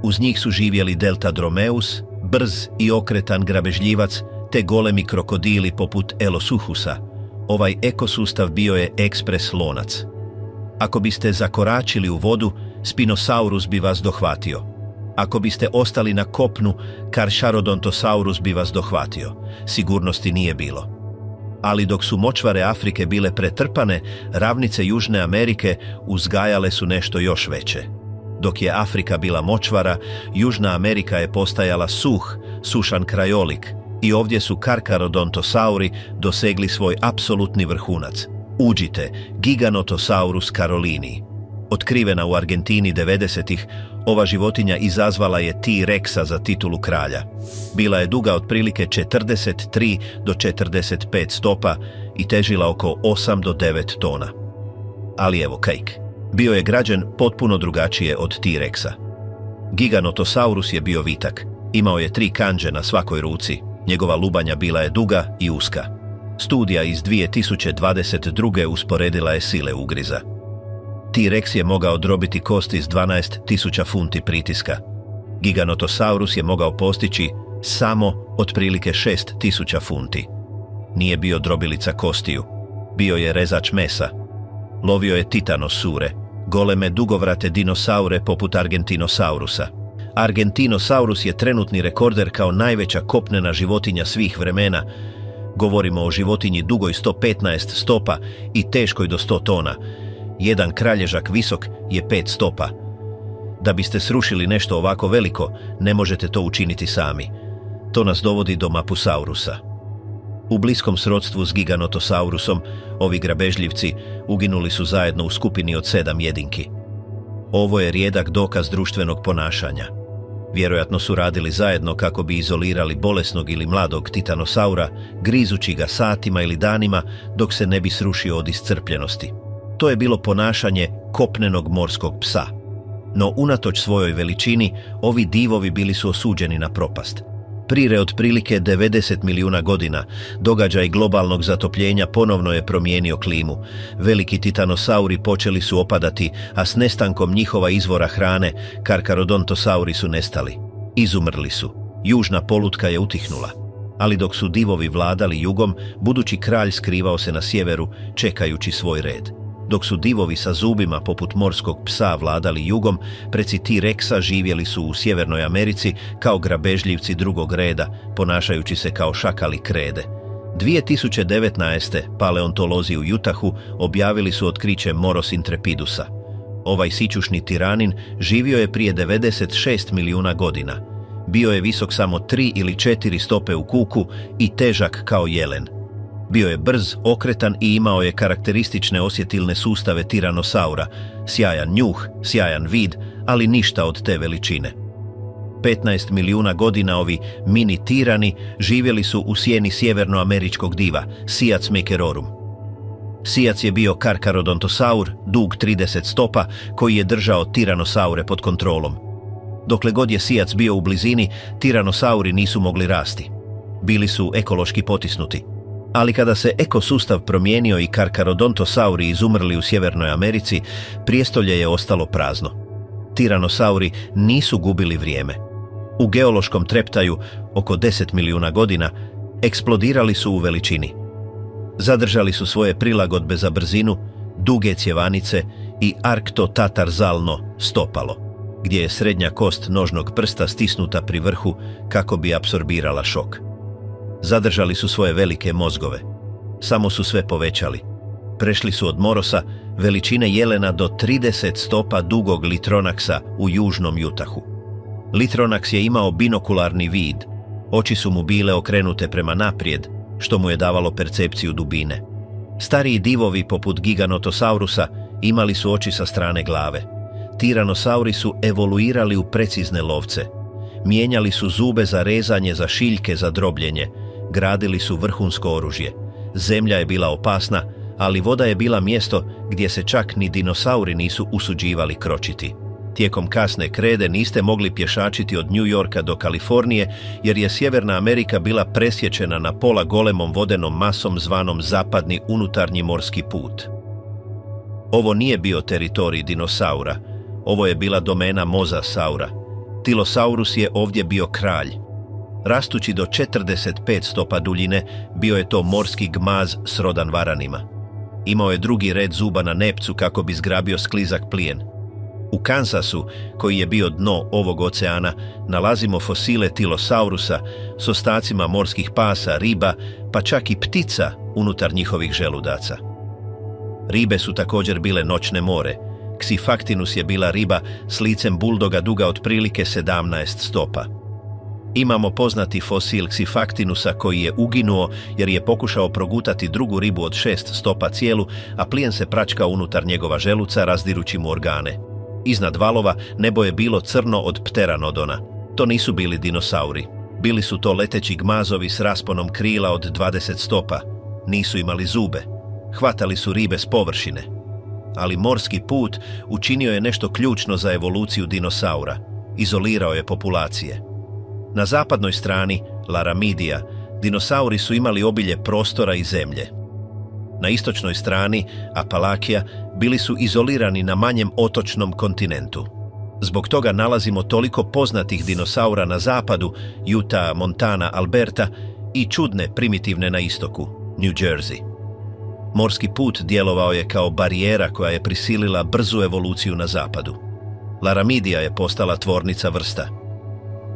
Uz njih su živjeli Deltadromeus, brz i okretan grabežljivac, te golemi krokodili poput Elosuchusa. Ovaj ekosustav bio je ekspres lonac. Ako biste zakoračili u vodu, Spinosaurus bi vas dohvatio. Ako biste ostali na kopnu, Carcharodontosaurus bi vas dohvatio. Sigurnosti nije bilo. Ali dok su močvare Afrike bile pretrpane, ravnice Južne Amerike uzgajale su nešto još veće. Dok je Afrika bila močvara, Južna Amerika je postajala sušan krajolik i ovdje su Carcharodontosauri dosegli svoj apsolutni vrhunac. Uđite, Giganotosaurus carolinii. Otkrivena u Argentini 90-ih, ova životinja izazvala je T-Rexa za titulu kralja. Bila je duga otprilike 43 do 45 stopa i težila oko 8 do 9 tona. Ali evo kajk. Bio je građen potpuno drugačije od T-Rexa. Giganotosaurus je bio vitak. Imao je 3 kandže na svakoj ruci. Njegova lubanja bila je duga i uska. Studija iz 2022. usporedila je sile ugriza. T-Rex je mogao drobiti kosti s 12.000 funti pritiska. Giganotosaurus je mogao postići samo otprilike 6.000 funti. Nije bio drobilica kostiju. Bio je rezač mesa. Lovio je titanosure, goleme dugovrate dinosaure poput Argentinosaurusa. Argentinosaurus je trenutni rekorder kao najveća kopnena životinja svih vremena. Govorimo o životinji dugoj 115 stopa i teškoj do 100 tona. Jedan kralježak visok je 5 stopa. Da biste srušili nešto ovako veliko, ne možete to učiniti sami. To nas dovodi do Mapusaurusa. U bliskom srodstvu s Giganotosaurusom, ovi grabežljivci uginuli su zajedno u skupini od 7 jedinki. Ovo je rijedak dokaz društvenog ponašanja. Vjerojatno su radili zajedno kako bi izolirali bolesnog ili mladog titanosaura, grizući ga satima ili danima dok se ne bi srušio od iscrpljenosti. To je bilo ponašanje kopnenog morskog psa. No unatoč svojoj veličini, ovi divovi bili su osuđeni na propast. Prije otprilike 90 milijuna godina, događaj globalnog zatopljenja ponovno je promijenio klimu. Veliki titanosauri počeli su opadati, a s nestankom njihova izvora hrane, Carcharodontosauri su nestali. Izumrli su. Južna polutka je utihnula. Ali dok su divovi vladali jugom, budući kralj skrivao se na sjeveru, čekajući svoj red. Dok su divovi sa zubima poput morskog psa vladali jugom, preci T-Rexa živjeli su u Sjevernoj Americi kao grabežljivci drugog reda, ponašajući se kao šakali krede. 2019. paleontolozi u Utahu objavili su otkriće Moros intrepidusa. Ovaj sićušni tiranin živio je prije 96 milijuna godina. Bio je visok samo 3 ili 4 stope u kuku i težak kao jelen. Bio je brz, okretan i imao je karakteristične osjetilne sustave tiranosaura, sjajan njuh, sjajan vid, ali ništa od te veličine. 15 milijuna godina ovi mini tirani živjeli su u sjeni sjevernoameričkog diva, Siac mekerorum. Siac je bio Carcharodontosaur, dug 30 stopa, koji je držao tiranosaure pod kontrolom. Dokle god je Siac bio u blizini, tiranosauri nisu mogli rasti. Bili su ekološki potisnuti. Ali kada se ekosustav promijenio i Carcharodontosauri izumrli u Sjevernoj Americi, prijestolje je ostalo prazno. Tiranosauri nisu gubili vrijeme. U geološkom treptaju, oko 10 milijuna godina, eksplodirali su u veličini. Zadržali su svoje prilagodbe za brzinu, duge cjevanice i arktotatarzalno stopalo, gdje je srednja kost nožnog prsta stisnuta pri vrhu kako bi apsorbirala šok. Zadržali su svoje velike mozgove. Samo su sve povećali. Prešli su od morosa, veličine jelena, do 30 stopa dugog litronaksa u južnom Utahu. Litronax je imao binokularni vid, oči su mu bile okrenute prema naprijed, što mu je davalo percepciju dubine. Stariji divovi poput Giganotosaurusa imali su oči sa strane glave. Tiranosauri su evoluirali u precizne lovce. Mijenjali su zube za rezanje, za šiljke, za drobljenje. Gradili su vrhunsko oružje. Zemlja je bila opasna, ali voda je bila mjesto gdje se čak ni dinosauri nisu usuđivali kročiti. Tijekom kasne krede niste mogli pješačiti od New Yorka do Kalifornije, jer je Sjeverna Amerika bila presječena na pola golemom vodenom masom zvanom Zapadni unutarnji morski put. Ovo nije bio teritorij dinosaura, ovo je bila domena mozasaura. Tilosaurus je ovdje bio kralj. Rastući do 45 stopa duljine, bio je to morski gmaz srodan varanima. Imao je drugi red zuba na nepcu kako bi zgrabio sklizak plijen. U Kansasu, koji je bio dno ovog oceana, nalazimo fosile Tilosaurusa s ostacima morskih pasa, riba, pa čak i ptica unutar njihovih želudaca. Ribe su također bile noćne more. Ksifaktinus je bila riba s licem buldoga duga otprilike 17 stopa. Imamo poznati fosil Ksifaktinusa koji je uginuo jer je pokušao progutati drugu ribu od 6 stopa cijelu, a plijen se pračkao unutar njegova želuca razdirući mu organe. Iznad valova nebo je bilo crno od pteranodona. To nisu bili dinosauri. Bili su to leteći gmazovi s rasponom krila od 20 stopa. Nisu imali zube. Hvatali su ribe s površine. Ali morski put učinio je nešto ključno za evoluciju dinosaura. Izolirao je populacije. Na zapadnoj strani, Laramidija, dinosauri su imali obilje prostora i zemlje. Na istočnoj strani, Apalakija, bili su izolirani na manjem otočnom kontinentu. Zbog toga nalazimo toliko poznatih dinosaura na zapadu, Utah, Montana, Alberta, i čudne primitivne na istoku, New Jersey. Morski put djelovao je kao barijera koja je prisilila brzu evoluciju na zapadu. Laramidija je postala tvornica vrsta.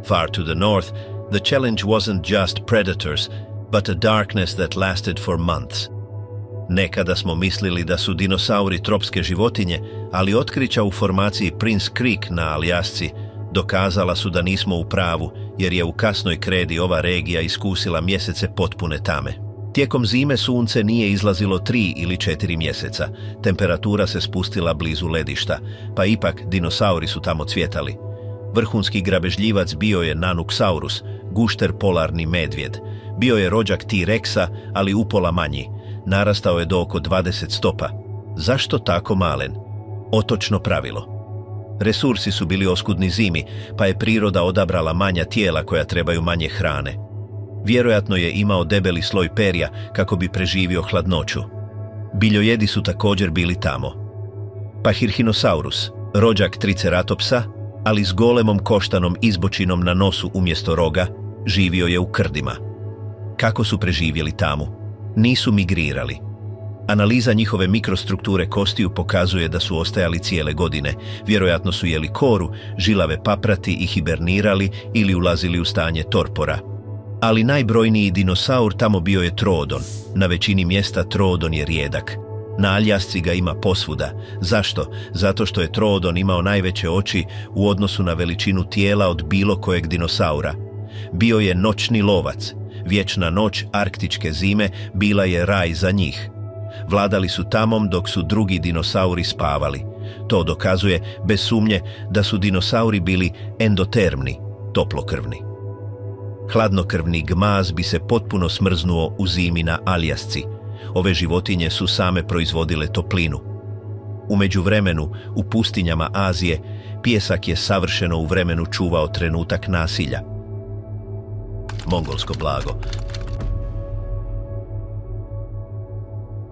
Far to the north, the challenge wasn't just predators, but a darkness that lasted for months. Nekada smo mislili da su dinosauri tropske životinje, ali otkrića u formaciji Prince Creek na Aljasci dokazala su da nismo u pravu, jer je u kasnoj kredi ova regija iskusila mjesece potpune tame. Tijekom zime sunce nije izlazilo 3 ili 4 mjeseca, temperatura se spustila blizu ledišta, pa ipak dinosauri su tamo cvjetali. Vrhunski grabežljivac bio je Nanooksaurus, gušter polarni medvjed. Bio je rođak T-Rexa, ali upola manji. Narastao je do oko 20 stopa. Zašto tako malen? Otočno pravilo. Resursi su bili oskudni zimi, pa je priroda odabrala manja tijela koja trebaju manje hrane. Vjerojatno je imao debeli sloj perja kako bi preživio hladnoću. Biljojedi su također bili tamo. Pahirhinosaurus, rođak Triceratopsa, ali s golemom koštanom izbočinom na nosu umjesto roga, živio je u krdima. Kako su preživjeli tamo? Nisu migrirali. Analiza njihove mikrostrukture kostiju pokazuje da su ostajali cijele godine. Vjerojatno su jeli koru, žilave paprati i hibernirali ili ulazili u stanje torpora. Ali najbrojniji dinosaur tamo bio je Troodon. Na većini mjesta Troodon je rijedak. Na Aljasci ga ima posvuda. Zašto? Zato što je Troodon imao najveće oči u odnosu na veličinu tijela od bilo kojeg dinosaura. Bio je noćni lovac. Vječna noć arktičke zime bila je raj za njih. Vladali su tamom dok su drugi dinosauri spavali. To dokazuje, bez sumnje, da su dinosauri bili endotermni, toplokrvni. Hladnokrvni gmaz bi se potpuno smrznuo u zimi na Aljasci. Ove životinje su same proizvodile toplinu. U međuvremenu, u pustinjama Azije, pijesak je savršeno u vremenu čuvao trenutak nasilja. Mongolsko blago.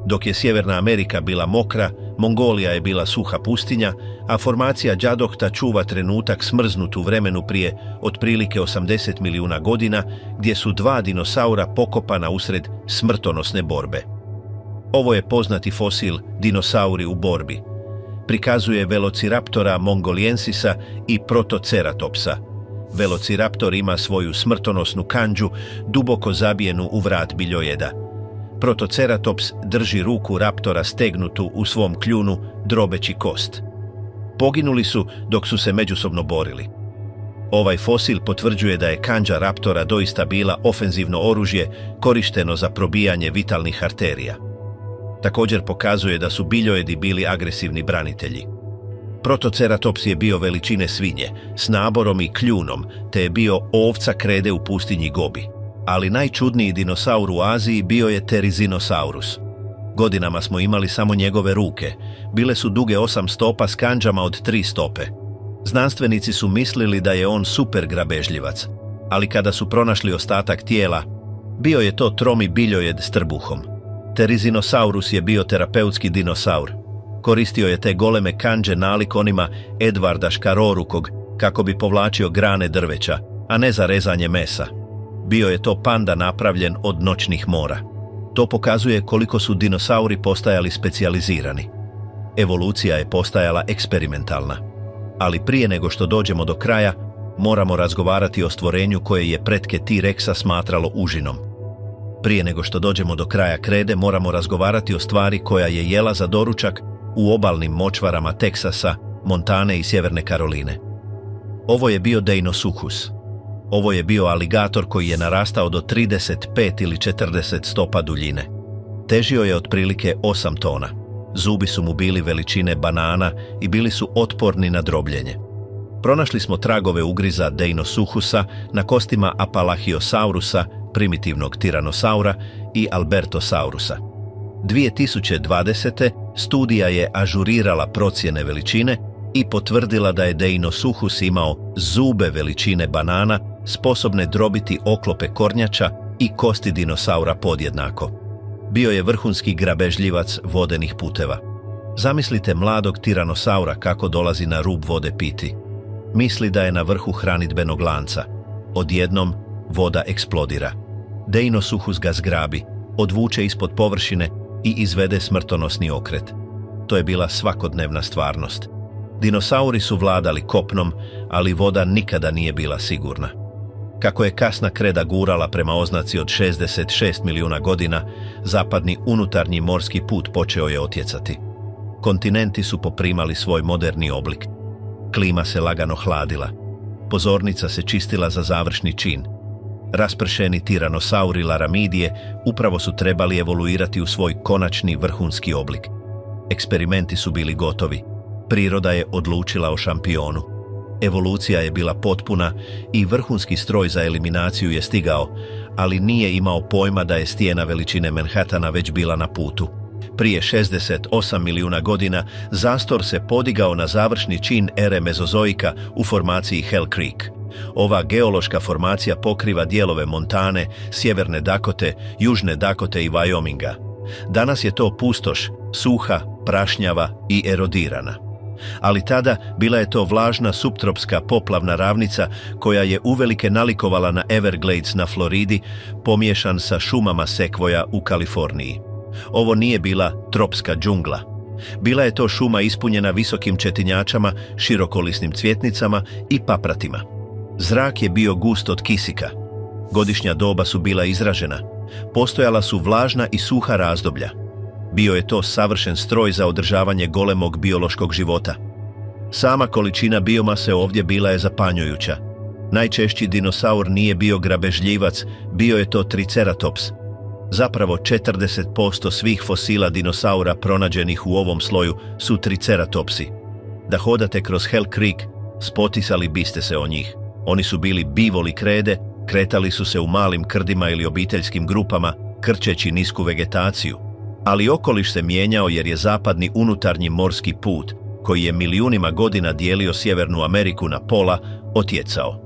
Dok je Sjeverna Amerika bila mokra, Mongolija je bila suha pustinja, a formacija Đadohta čuva trenutak smrznut u vremenu prije otprilike 80 milijuna godina, gdje su dva dinosaura pokopana usred smrtonosne borbe. Ovo je poznati fosil dinosauri u borbi. Prikazuje Velociraptora mongoliensisa i Protoceratopsa. Velociraptor ima svoju smrtonosnu kandžu duboko zabijenu u vrat biljojeda. Protoceratops drži ruku raptora stegnutu u svom kljunu, drobeći kost. Poginuli su dok su se međusobno borili. Ovaj fosil potvrđuje da je kandža raptora doista bila ofenzivno oružje korišteno za probijanje vitalnih arterija. Također pokazuje da su biljojedi bili agresivni branitelji. Protoceratops je bio veličine svinje, s naborom i kljunom, te je bio ovca krede u pustinji Gobi. Ali najčudniji dinosaur u Aziji bio je Therizinosaurus. Godinama smo imali samo njegove ruke. Bile su duge 8 stopa s kandžama od 3 stope. Znanstvenici su mislili da je on super grabežljivac, ali kada su pronašli ostatak tijela, bio je to tromi biljojed s trbuhom. Therizinosaurus je bio terapeutski dinosaur. Koristio je te goleme kandže nalik onima Edvarda Škarorukog kako bi povlačio grane drveća, a ne za rezanje mesa. Bio je to panda napravljen od noćnih mora. To pokazuje koliko su dinosauri postajali specijalizirani. Evolucija je postajala eksperimentalna. Ali prije nego što dođemo do kraja, moramo razgovarati o stvorenju koje je pretke T-Rexa smatralo užinom. Prije nego što dođemo do kraja krede, moramo razgovarati o stvari koja je jela za doručak u obalnim močvarama Teksasa, Montane i Sjeverne Karoline. Ovo je bio Deinosuchus. Ovo je bio aligator koji je narastao do 35 ili 40 stopa duljine. Težio je otprilike 8 tona. Zubi su mu bili veličine banana i bili su otporni na drobljenje. Pronašli smo tragove ugriza Deinosuchusa na kostima Apalachiosaurusa, primitivnog tiranosaura, i Albertosaurusa. 2020. studija je ažurirala procjene veličine i potvrdila da je Deinosuchus imao zube veličine banana, sposobne drobiti oklope kornjača i kosti dinosaura podjednako. Bio je vrhunski grabežljivac vodenih puteva. Zamislite mladog tiranosaura kako dolazi na rub vode piti. Misli da je na vrhu hranidbenog lanca. Odjednom voda eksplodira. Deinosuchus ga zgrabi, odvuče ispod površine i izvede smrtonosni okret. To je bila svakodnevna stvarnost. Dinosauri su vladali kopnom, ali voda nikada nije bila sigurna. Kako je kasna kreda gurala prema oznaci od 66 milijuna godina, zapadni unutarnji morski put počeo je otjecati. Kontinenti su poprimali svoj moderni oblik. Klima se lagano hladila. Pozornica se čistila za završni čin. Raspršeni tiranosauri Laramidije upravo su trebali evoluirati u svoj konačni vrhunski oblik. Eksperimenti su bili gotovi. Priroda je odlučila o šampionu. Evolucija je bila potpuna i vrhunski stroj za eliminaciju je stigao, ali nije imao pojma da je stijena veličine Manhattana već bila na putu. Prije 68 milijuna godina zastor se podigao na završni čin ere Mezozoika u formaciji Hell Creek. Ova geološka formacija pokriva dijelove Montane, Sjeverne Dakote, Južne Dakote i Wyominga. Danas je to pustoš, suha, prašnjava i erodirana. Ali tada bila je to vlažna suptropska poplavna ravnica koja je uvelike nalikovala na Everglades na Floridi, pomiješan sa šumama sekvoja u Kaliforniji. Ovo nije bila tropska džungla. Bila je to šuma ispunjena visokim četinjačama, širokolisnim cvjetnicama i papratima. Zrak je bio gust od kisika. Godišnja doba su bila izražena. Postojala su vlažna i suha razdoblja. Bio je to savršen stroj za održavanje golemog biološkog života. Sama količina biomase ovdje bila je zapanjujuća. Najčešći dinosaur nije bio grabežljivac, bio je to triceratops. Zapravo 40% svih fosila dinosaura pronađenih u ovom sloju su triceratopsi. Da hodate kroz Hell Creek, spotisali biste se o njih. Oni su bili bivoli krede, kretali su se u malim krdima ili obiteljskim grupama, krčeći nisku vegetaciju. Ali okoliš se mijenjao jer je zapadni unutarnji morski put, koji je milijunima godina dijelio Sjevernu Ameriku na pola, otjecao.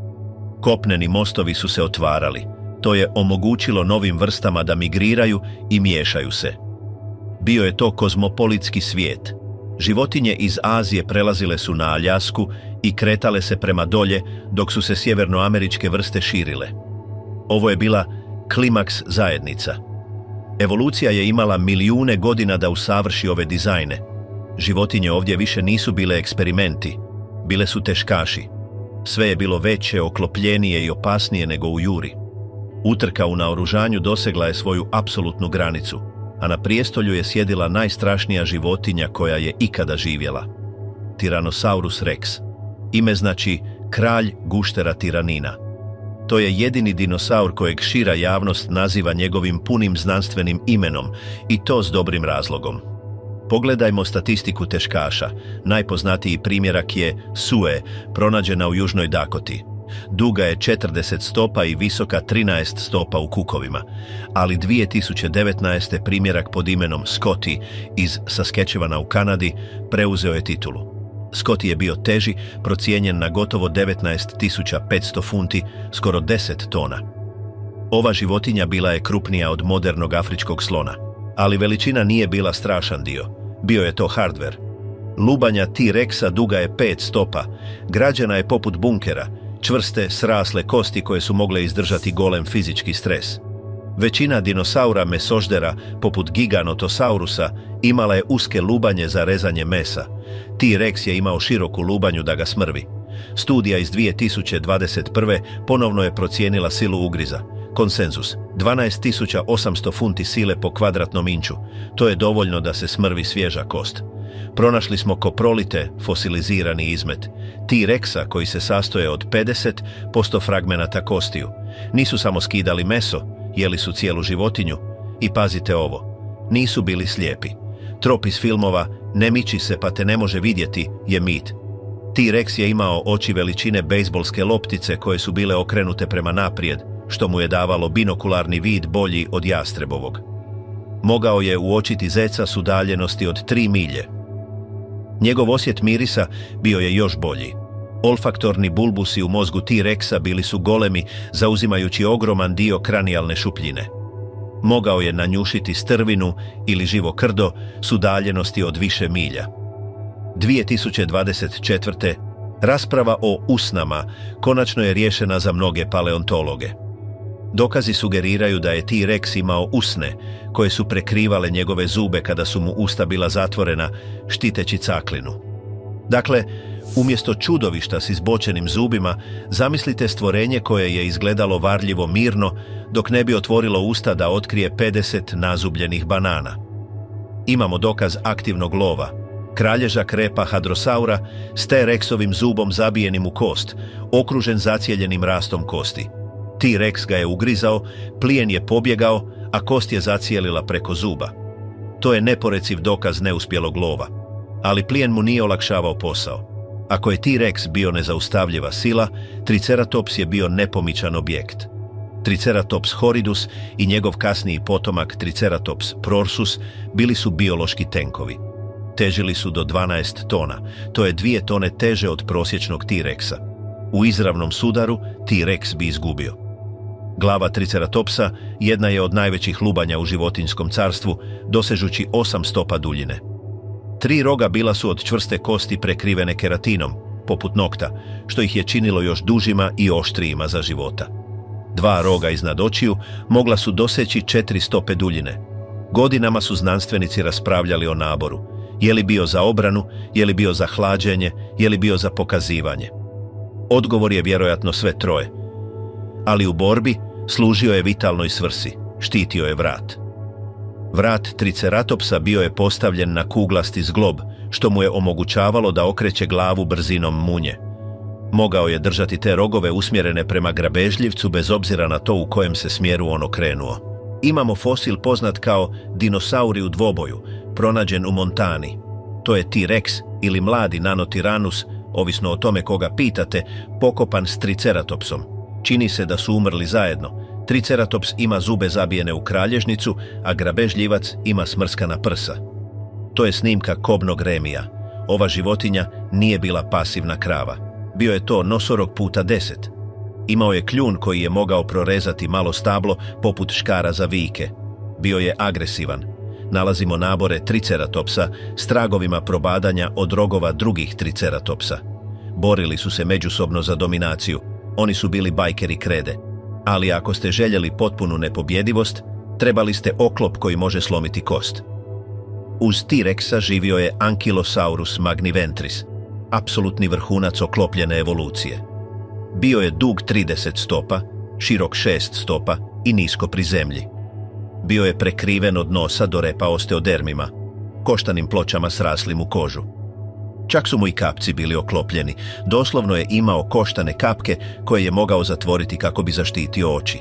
Kopneni mostovi su se otvarali. To je omogućilo novim vrstama da migriraju i miješaju se. Bio je to kozmopolitski svijet. Životinje iz Azije prelazile su na Aljasku i kretale se prema dolje, dok su se sjevernoameričke vrste širile. Ovo je bila klimaks zajednica. Evolucija je imala milijune godina da usavrši ove dizajne. Životinje ovdje više nisu bile eksperimenti, bile su teškaši. Sve je bilo veće, oklopljenije i opasnije nego u juri. Utrka u naoružanju dosegla je svoju apsolutnu granicu, a na prijestolju je sjedila najstrašnija životinja koja je ikada živjela. Tyrannosaurus rex. Ime znači kralj guštera tiranina. To je jedini dinosaur kojeg šira javnost naziva njegovim punim znanstvenim imenom, i to s dobrim razlogom. Pogledajmo statistiku teškaša. Najpoznatiji primjerak je Sue, pronađena u Južnoj Dakoti. Duga je 40 stopa i visoka 13 stopa u kukovima, ali 2019. primjerak pod imenom Scotty iz Saskatchewana u Kanadi preuzeo je titulu. Scotty je bio teži, procijenjen na gotovo 19.500 funti, skoro 10 tona. Ova životinja bila je krupnija od modernog afričkog slona, ali veličina nije bila strašan dio. Bio je to hardware. Lubanja T-Rexa duga je 5 stopa, građena je poput bunkera, čvrste, srasle kosti koje su mogle izdržati golem fizički stres. Većina dinosaura mesoždera, poput Giganotosaurusa, imala je uske lubanje za rezanje mesa. T-Rex je imao široku lubanju da ga smrvi. Studija iz 2021. ponovno je procijenila silu ugriza. Konsenzus: 12.800 funti sile po kvadratnom inču. To je dovoljno da se smrvi svježa kost. Pronašli smo koprolite, fosilizirani izmet T-Rexa koji se sastoje od 50% fragmenata kostiju. Nisu samo skidali meso, jeli su cijelu životinju. I pazite ovo, nisu bili slijepi. Trop iz filmova "ne miči se pa te ne može vidjeti" je mit. T-Rex je imao oči veličine bejzbolske loptice koje su bile okrenute prema naprijed, što mu je davalo binokularni vid bolji od jastrebovog. Mogao je uočiti zeca s udaljenosti od 3 milje. Njegov osjet mirisa bio je još bolji. Olfaktorni bulbusi u mozgu T-Rexa bili su golemi, zauzimajući ogroman dio kranijalne šupljine. Mogao je nanjušiti strvinu ili živo krdo s udaljenosti od više milja. 2024. rasprava o usnama konačno je riješena za mnoge paleontologe. Dokazi sugeriraju da je T-Rex imao usne koje su prekrivale njegove zube kada su mu usta bila zatvorena, štiteći caklinu. Dakle, umjesto čudovišta s izbočenim zubima, zamislite stvorenje koje je izgledalo varljivo mirno dok ne bi otvorilo usta da otkrije 50 nazubljenih banana. Imamo dokaz aktivnog lova. Kralježak repa hadrosaura s T-Rexovim zubom zabijenim u kost, okružen zacijeljenim rastom kosti. T-Rex ga je ugrizao, plijen je pobjegao, a kost je zacijelila preko zuba. To je neporeciv dokaz neuspjelog lova. Ali plijen mu nije olakšavao posao. Ako je T-Rex bio nezaustavljiva sila, Triceratops je bio nepomičan objekt. Triceratops horridus i njegov kasniji potomak Triceratops prorsus bili su biološki tenkovi. Težili su do 12 tona, to je 2 tone teže od prosječnog T-Rexa. U izravnom sudaru T-Rex bi izgubio. Glava Triceratopsa jedna je od najvećih lubanja u životinjskom carstvu, dosežući 8 stopa duljine. 3 roga bila su od čvrste kosti prekrivene keratinom, poput nokta, što ih je činilo još dužima i oštrijima za života. 2 roga iznad očiju mogla su doseći 4 stope duljine. Godinama su znanstvenici raspravljali o naboru. Je li bio za obranu, je li bio za hlađenje, je li bio za pokazivanje. Odgovor je vjerojatno sve troje. Ali u borbi služio je vitalnoj svrsi, štitio je vrat. Vrat Triceratopsa bio je postavljen na kuglasti zglob, što mu je omogućavalo da okreće glavu brzinom munje. Mogao je držati te rogove usmjerene prema grabežljivcu bez obzira na to u kojem se smjeru on okrenuo. Imamo fosil poznat kao dinosauri u dvoboju, pronađen u Montani. To je T-Rex ili mladi Nanotiranus, ovisno o tome koga pitate, pokopan s Triceratopsom. Čini se da su umrli zajedno. Triceratops ima zube zabijene u kralježnicu, a grabežljivac ima smrskana prsa. To je snimka kobnog remija. Ova životinja nije bila pasivna krava. Bio je to nosorog puta 10. Imao je kljun koji je mogao prorezati malo stablo poput škara za vijke. Bio je agresivan. Nalazimo nabore Triceratopsa s tragovima probadanja od rogova drugih Triceratopsa. Borili su se međusobno za dominaciju. Oni su bili bajkeri krede. Ali ako ste željeli potpunu nepobjedivost, trebali ste oklop koji može slomiti kost. Uz T-Rexa živio je Ankylosaurus magniventris, apsolutni vrhunac oklopljene evolucije. Bio je dug 30 stopa, širok 6 stopa i nisko pri zemlji. Bio je prekriven od nosa do repa osteodermima, koštanim pločama sraslim u kožu. Čak su mu i kapci bili oklopljeni. Doslovno je imao koštane kapke koje je mogao zatvoriti kako bi zaštitio oči.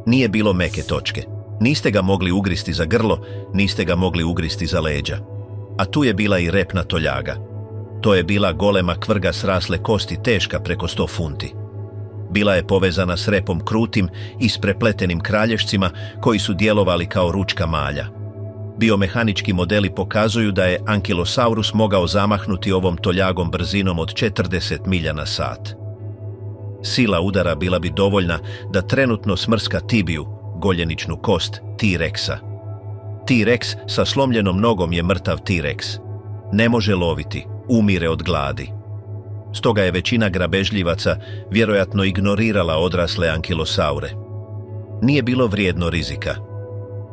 Nije bilo meke točke. Niste ga mogli ugristi za grlo, niste ga mogli ugristi za leđa. A tu je bila i repna toljaga. To je bila golema kvrga srasle kosti teška preko 100 funti. Bila je povezana s repom krutim i s prepletenim kralješcima koji su djelovali kao ručka malja. Biomehanički modeli pokazuju da je Ankylosaurus mogao zamahnuti ovom toljagom brzinom od 40 milja na sat. Sila udara bila bi dovoljna da trenutno smrska tibiju, goljeničnu kost T-Rexa. T-Rex sa slomljenom nogom je mrtav T-Rex. Ne može loviti, umire od gladi. Stoga je većina grabežljivaca vjerojatno ignorirala odrasle ankilosaure. Nije bilo vrijedno rizika.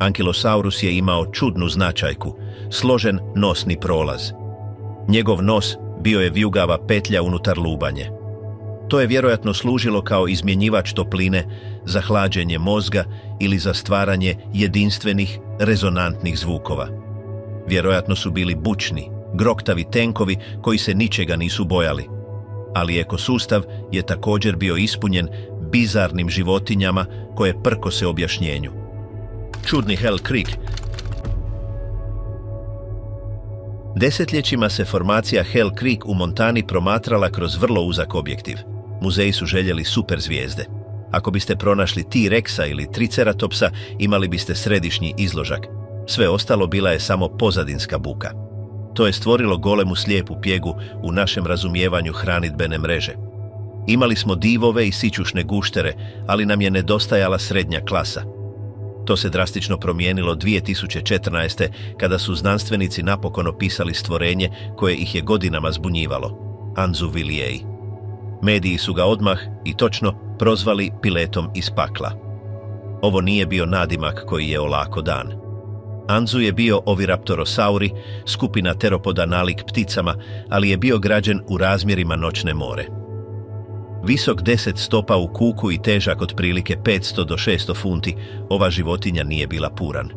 Ankylosaurus je imao čudnu značajku, složen nosni prolaz. Njegov nos bio je vijugava petlja unutar lubanje. To je vjerojatno služilo kao izmjenjivač topline za hlađenje mozga ili za stvaranje jedinstvenih rezonantnih zvukova. Vjerojatno su bili bučni, groktavi tenkovi koji se ničega nisu bojali. Ali ekosustav je također bio ispunjen bizarnim životinjama koje prkose objašnjenju. Čudni Hell Creek. Desetljećima se formacija Hell Creek u Montani promatrala kroz vrlo uzak objektiv. Muzeji su željeli super zvijezde. Ako biste pronašli T-Rexa ili Triceratopsa, imali biste središnji izložak. Sve ostalo bila je samo pozadinska buka. To je stvorilo golemu slijepu pjegu u našem razumijevanju hranidbene mreže. Imali smo divove i sićušne guštere, ali nam je nedostajala srednja klasa. To se drastično promijenilo 2014. kada su znanstvenici napokon opisali stvorenje koje ih je godinama zbunjivalo – Anzu-Villiers. Mediji su ga odmah i točno prozvali piletom iz pakla. Ovo nije bio nadimak koji je olako dan. Anzu je bio oviraptorosauri, skupina teropoda nalik pticama, ali je bio građen u razmjerima noćne more. Visok 10 stopa u kuku i težak otprilike 500 do 600 funti, ova životinja nije bila puran.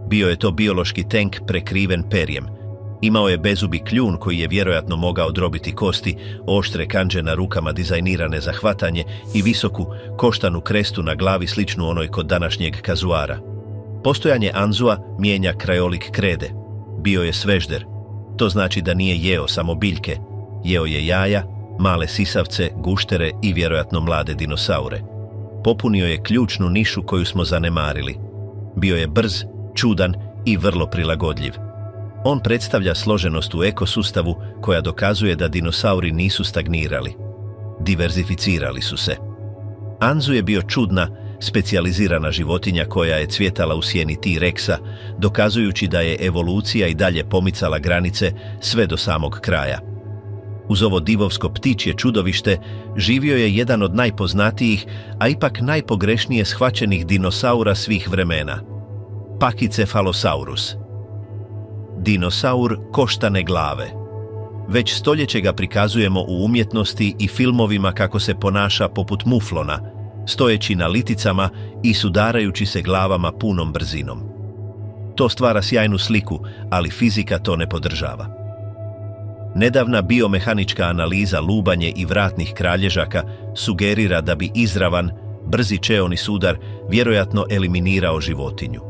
Bio je to biološki tenk prekriven perjem. Imao je bezubi kljun koji je vjerojatno mogao drobiti kosti, oštre kandže na rukama dizajnirane za hvatanje i visoku, koštanu krestu na glavi sličnu onoj kod današnjeg kazuara. Postojanje Anzua mijenja krajolik krede. Bio je svežder. To znači da nije jeo samo biljke. Jeo je jaja, male sisavce, guštere i vjerojatno mlade dinosaure. Popunio je ključnu nišu koju smo zanemarili. Bio je brz, čudan i vrlo prilagodljiv. On predstavlja složenost u ekosustavu koja dokazuje da dinosauri nisu stagnirali. Diverzificirali su se. Anzu je bio čudna, specijalizirana životinja koja je cvjetala u sjeni T-Rexa, dokazujući da je evolucija i dalje pomicala granice sve do samog kraja. Uz ovo divovsko ptičje čudovište živio je jedan od najpoznatijih, a ipak najpogrešnije shvaćenih dinosaura svih vremena – Pachycephalosaurus. Dinosaur koštane glave. Već stoljeće ga prikazujemo u umjetnosti i filmovima kako se ponaša poput muflona, stojeći na liticama i sudarajući se glavama punom brzinom. To stvara sjajnu sliku, ali fizika to ne podržava. Nedavna biomehanička analiza lubanje i vratnih kralježaka sugerira da bi izravan, brzi čeoni sudar vjerojatno eliminirao životinju.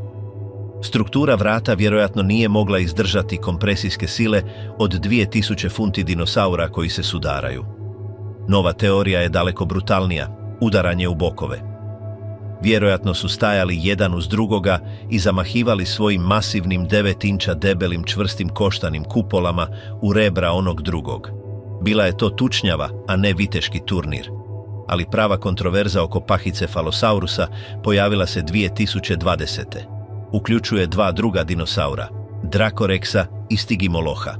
Struktura vrata vjerojatno nije mogla izdržati kompresijske sile od 2000 funti dinosaura koji se sudaraju. Nova teorija je daleko brutalnija, udaranje u bokove. Vjerojatno su stajali jedan uz drugoga i zamahivali svojim masivnim 9 inča debelim čvrstim koštanim kupolama u rebra onog drugog. Bila je to tučnjava, a ne viteški turnir. Ali prava kontroverza oko Pachycephalosaurusa pojavila se 2020. Uključuje dva druga dinosaura, Dracorexa i Stygimolocha.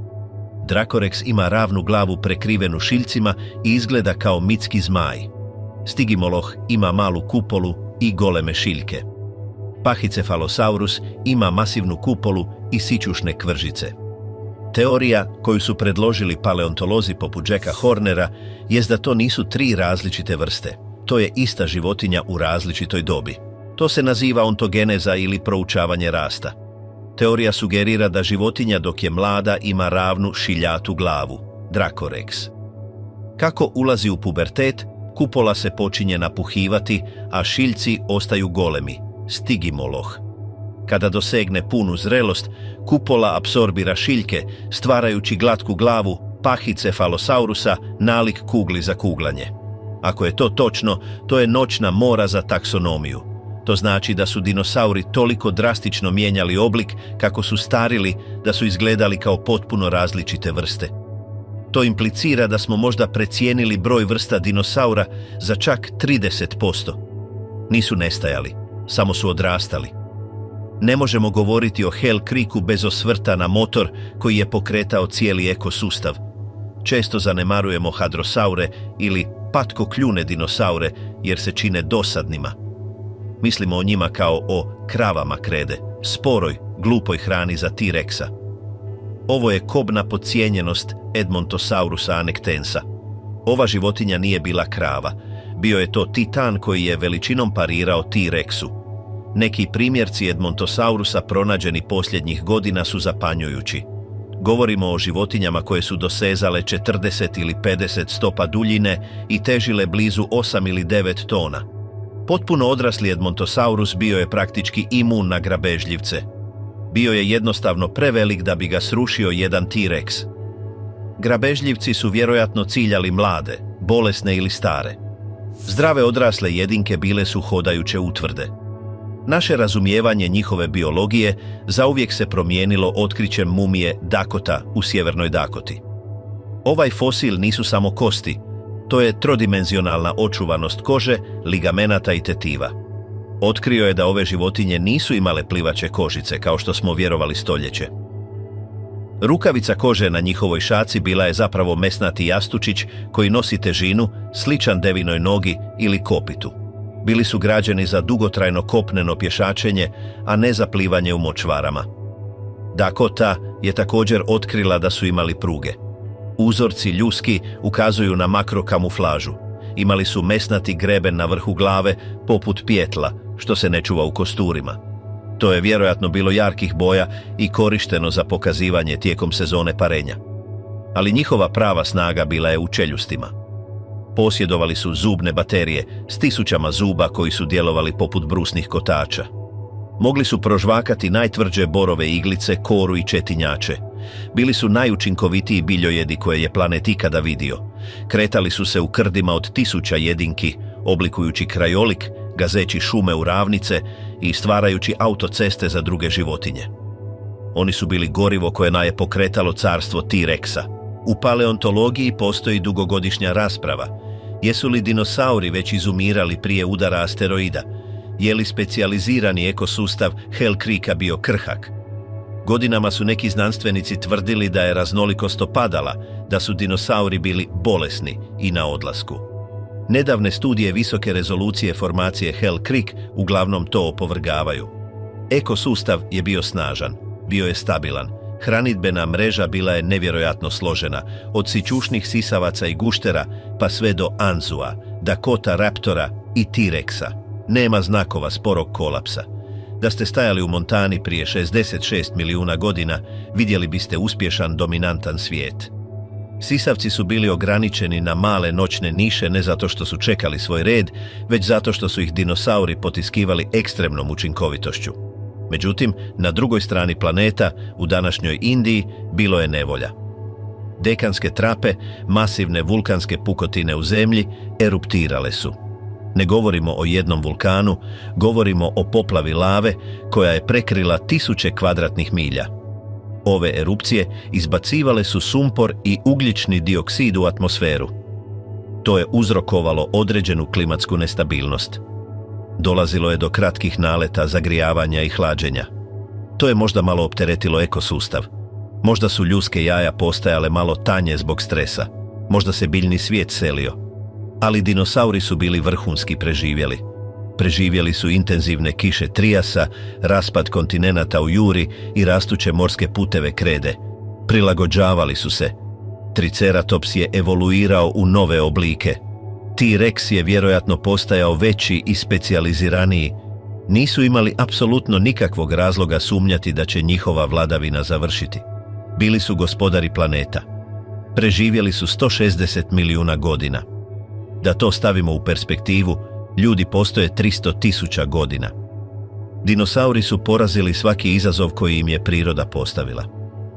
Dracorex ima ravnu glavu prekrivenu šiljcima i izgleda kao mitski zmaj. Stygimoloch ima malu kupolu i goleme šiljke. Pachycephalosaurus ima masivnu kupolu i sićušne kvržice. Teorija koju su predložili paleontolozi poput Jacka Hornera jest da to nisu tri različite vrste. To je ista životinja u različitoj dobi. To se naziva ontogeneza ili proučavanje rasta. Teorija sugerira da životinja dok je mlada ima ravnu šiljatu glavu. Dracorex. Kako ulazi u pubertet, kupola se počinje napuhivati, a šiljci ostaju golemi, stigimoloh. Kada dosegne punu zrelost, kupola apsorbira šiljke, stvarajući glatku glavu, pahicefalosaurusa, nalik kugli za kuglanje. Ako je to točno, to je noćna mora za taksonomiju. To znači da su dinosauri toliko drastično mijenjali oblik kako su starili da su izgledali kao potpuno različite vrste. To implicira da smo možda precijenili broj vrsta dinosaura za čak 30%. Nisu nestajali, samo su odrastali. Ne možemo govoriti o Hell Creeku bez osvrta na motor koji je pokretao cijeli ekosustav. Često zanemarujemo hadrosaure ili patkokljune dinosaure jer se čine dosadnima. Mislimo o njima kao o kravama krede, sporoj, glupoj hrani za T-Rexa. Ovo je kobna podcijenjenost Edmontosaurusa annectensa. Ova životinja nije bila krava. Bio je to titan koji je veličinom parirao T-Rexu. Neki primjerci Edmontosaurusa pronađeni posljednjih godina su zapanjujući. Govorimo o životinjama koje su dosezale 40 ili 50 stopa duljine i težile blizu 8 ili 9 tona. Potpuno odrasli Edmontosaurus bio je praktički imun na grabežljivce. Bio je jednostavno prevelik da bi ga srušio jedan T-Rex. Grabežljivci su vjerojatno ciljali mlade, bolesne ili stare. Zdrave odrasle jedinke bile su hodajuće utvrde. Naše razumijevanje njihove biologije zauvijek se promijenilo otkrićem mumije Dakota u sjevernoj Dakoti. Ovaj fosil nisu samo kosti, to je trodimenzionalna očuvanost kože, ligamenata i tetiva. Otkrio je da ove životinje nisu imale plivaće kožice, kao što smo vjerovali stoljeće. Rukavica kože na njihovoj šaci bila je zapravo mesnati jastučić koji nosi težinu, sličan devinoj nogi ili kopitu. Bili su građeni za dugotrajno kopneno pješačenje, a ne za plivanje u močvarama. Dakota je također otkrila da su imali pruge. Uzorci ljuski ukazuju na makrokamuflažu. Imali su mesnati greben na vrhu glave, poput pjetla, što se ne čuva u kosturima. To je vjerojatno bilo jarkih boja i korišteno za pokazivanje tijekom sezone parenja. Ali njihova prava snaga bila je u čeljustima. Posjedovali su zubne baterije s tisućama zuba koji su djelovali poput brusnih kotača. Mogli su prožvakati najtvrđe borove iglice, koru i četinjače. Bili su najučinkovitiji biljojedi koje je planet ikada vidio. Kretali su se u krdima od 1000 jedinki, oblikujući krajolik, gazeći šume u ravnice i stvarajući autoceste za druge životinje. Oni su bili gorivo koje je pokretalo carstvo T-Rexa. U paleontologiji postoji dugogodišnja rasprava. Jesu li dinosauri već izumirali prije udara asteroida? Je li specijalizirani ekosustav Hell Creeka bio krhak? Godinama su neki znanstvenici tvrdili da je raznolikost opadala, da su dinosauri bili bolesni i na odlasku. Nedavne studije visoke rezolucije formacije Hell Creek uglavnom to opovrgavaju. Ekosustav je bio snažan, bio je stabilan. Hranidbena mreža bila je nevjerojatno složena, od sićušnih sisavaca i guštera pa sve do anzua, Dakota raptora i T-Rexa. Nema znakova sporog kolapsa. Da ste stajali u Montani prije 66 milijuna godina, vidjeli biste uspješan, dominantan svijet. Sisavci su bili ograničeni na male noćne niše ne zato što su čekali svoj red, već zato što su ih dinosauri potiskivali ekstremnom učinkovitošću. Međutim, na drugoj strani planeta, u današnjoj Indiji, bilo je nevolja. Dekanske trape, masivne vulkanske pukotine u zemlji, eruptirale su. Ne govorimo o jednom vulkanu, govorimo o poplavi lave koja je prekrila 1000 kvadratnih milja. Ove erupcije izbacivale su sumpor i ugljični dioksid u atmosferu. To je uzrokovalo određenu klimatsku nestabilnost. Dolazilo je do kratkih naleta zagrijavanja i hlađenja. To je možda malo opteretilo ekosustav. Možda su ljudske jaja postajale malo tanje zbog stresa. Možda se biljni svijet selio. Ali dinosauri su bili vrhunski preživjeli. Preživjeli su intenzivne kiše Trijasa, raspad kontinenata u Juri i rastuće morske puteve krede. Prilagođavali su se. Triceratops je evoluirao u nove oblike. T-Rex je vjerojatno postajao veći i specijaliziraniji. Nisu imali apsolutno nikakvog razloga sumnjati da će njihova vladavina završiti. Bili su gospodari planeta. Preživjeli su 160 milijuna godina. Da to stavimo u perspektivu, ljudi postoje 300.000 godina. Dinosauri su porazili svaki izazov koji im je priroda postavila.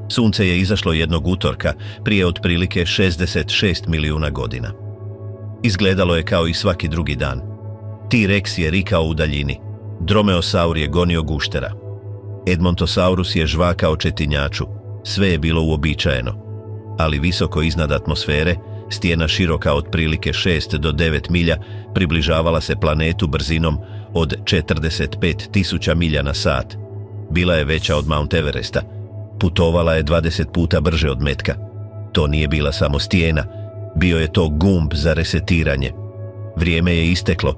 Sunce je izašlo jednog utorka prije otprilike 66 milijuna godina. Izgledalo je kao i svaki drugi dan. T-Rex je rikao u daljini. Dromeosaur je gonio guštera. Edmontosaurus je žvakao četinjaču. Sve je bilo uobičajeno. Ali visoko iznad atmosfere, stijena široka otprilike 6 do 9 milja, približavala se planetu brzinom od 45.000 milja na sat. Bila je veća od Mount Everesta. Putovala je 20 puta brže od metka. To nije bila samo stijena, bio je to gumb za resetiranje. Vrijeme je isteklo.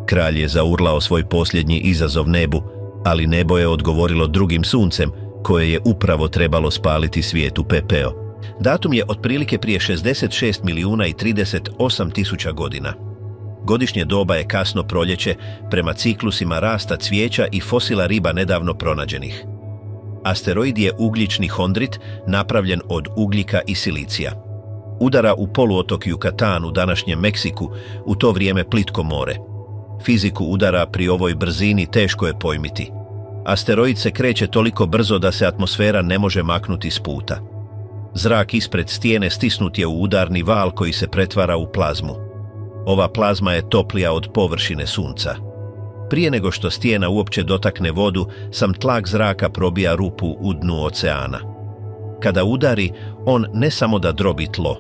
Kralj je zaurlao svoj posljednji izazov nebu, ali nebo je odgovorilo drugim suncem, koje je upravo trebalo spaliti svijet u pepeo. Datum je otprilike prije 66 milijuna i 38 tisuća godina. Godišnje doba je kasno proljeće prema ciklusima rasta cvijeća i fosila riba nedavno pronađenih. Asteroid je ugljični hondrit napravljen od ugljika i silicija. Udara u poluotok Yucatan u današnjem Meksiku, u to vrijeme plitko more. Fiziku udara pri ovoj brzini teško je pojmiti. Asteroid se kreće toliko brzo da se atmosfera ne može maknuti s puta. Zrak ispred stijene stisnut je u udarni val koji se pretvara u plazmu. Ova plazma je toplija od površine Sunca. Prije nego što stijena uopće dotakne vodu, sam tlak zraka probija rupu u dnu oceana. Kada udari, on ne samo da drobi tlo.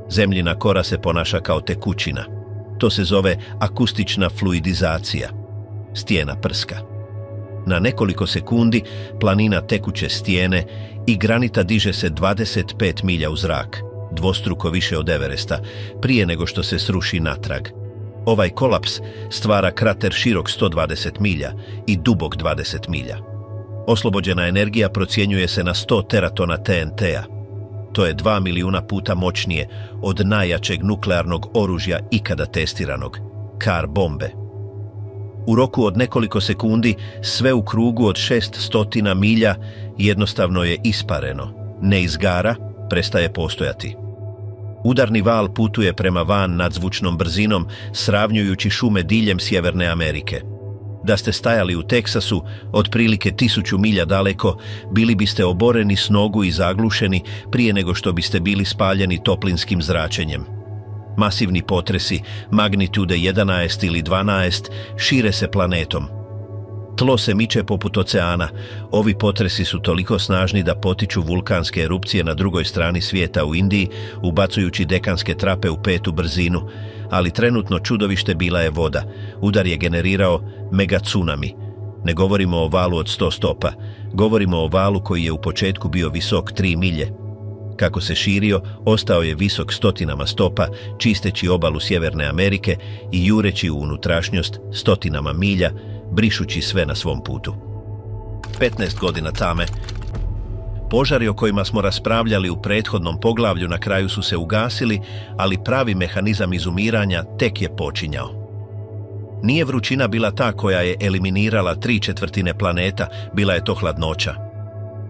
Zemljina kora se ponaša kao tekućina. To se zove akustična fluidizacija. Stijena prska. Na nekoliko sekundi planina tekuće stijene i granita diže se 25 milja u zrak, dvostruko više od Everesta, prije nego što se sruši natrag. Ovaj kolaps stvara krater širok 120 milja i dubok 20 milja. Oslobođena energija procjenjuje se na 100 teratona TNT-a. To je 2 milijuna puta moćnije od najjačeg nuklearnog oružja ikada testiranog, kar bombe. U roku od nekoliko sekundi sve u krugu od 600 milja jednostavno je ispareno, ne izgara, prestaje postojati. Udarni val putuje prema van nadzvučnom brzinom, sravnjujući šume diljem Sjeverne Amerike. Da ste stajali u Teksasu, otprilike 1000 milja daleko, bili biste oboreni s nogu i zaglušeni prije nego što biste bili spaljeni toplinskim zračenjem. Masivni potresi, magnitude 11 ili 12, šire se planetom. Tlo se miče poput oceana. Ovi potresi su toliko snažni da potiču vulkanske erupcije na drugoj strani svijeta u Indiji, ubacujući dekanske trape u 5. brzinu, ali trenutno čudovište bila je voda. Udar je generirao mega tsunami. Ne govorimo o valu od 100 stopa, govorimo o valu koji je u početku bio visok 3 milje. Kako se širio, ostao je visok stotinama stopa, čisteći obalu Sjeverne Amerike i jureći u unutrašnjost stotinama milja, brišući sve na svom putu. 15 godina tame. Požari o kojima smo raspravljali u prethodnom poglavlju na kraju su se ugasili, ali pravi mehanizam izumiranja tek je počinjao. Nije vrućina bila ta koja je eliminirala 3/4 planeta, bila je to hladnoća.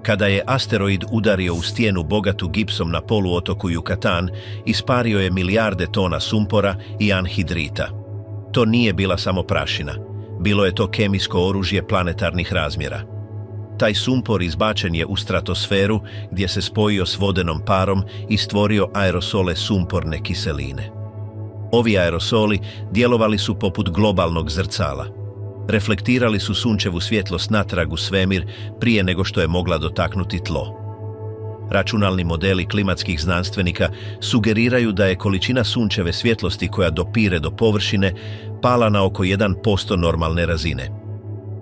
Kada je asteroid udario u stijenu bogatu gipsom na poluotoku Yucatan, ispario je milijarde tona sumpora i anhidrita. To nije bila samo prašina. Bilo je to kemijsko oružje planetarnih razmjera. Taj sumpor izbačen je u stratosferu gdje se spojio s vodenom parom i stvorio aerosole sumporne kiseline. Ovi aerosoli djelovali su poput globalnog zrcala. Reflektirali su sunčevu svjetlost natrag u svemir prije nego što je mogla dotaknuti tlo. Računalni modeli klimatskih znanstvenika sugeriraju da je količina sunčeve svjetlosti koja dopire do površine pala na oko 1% normalne razine.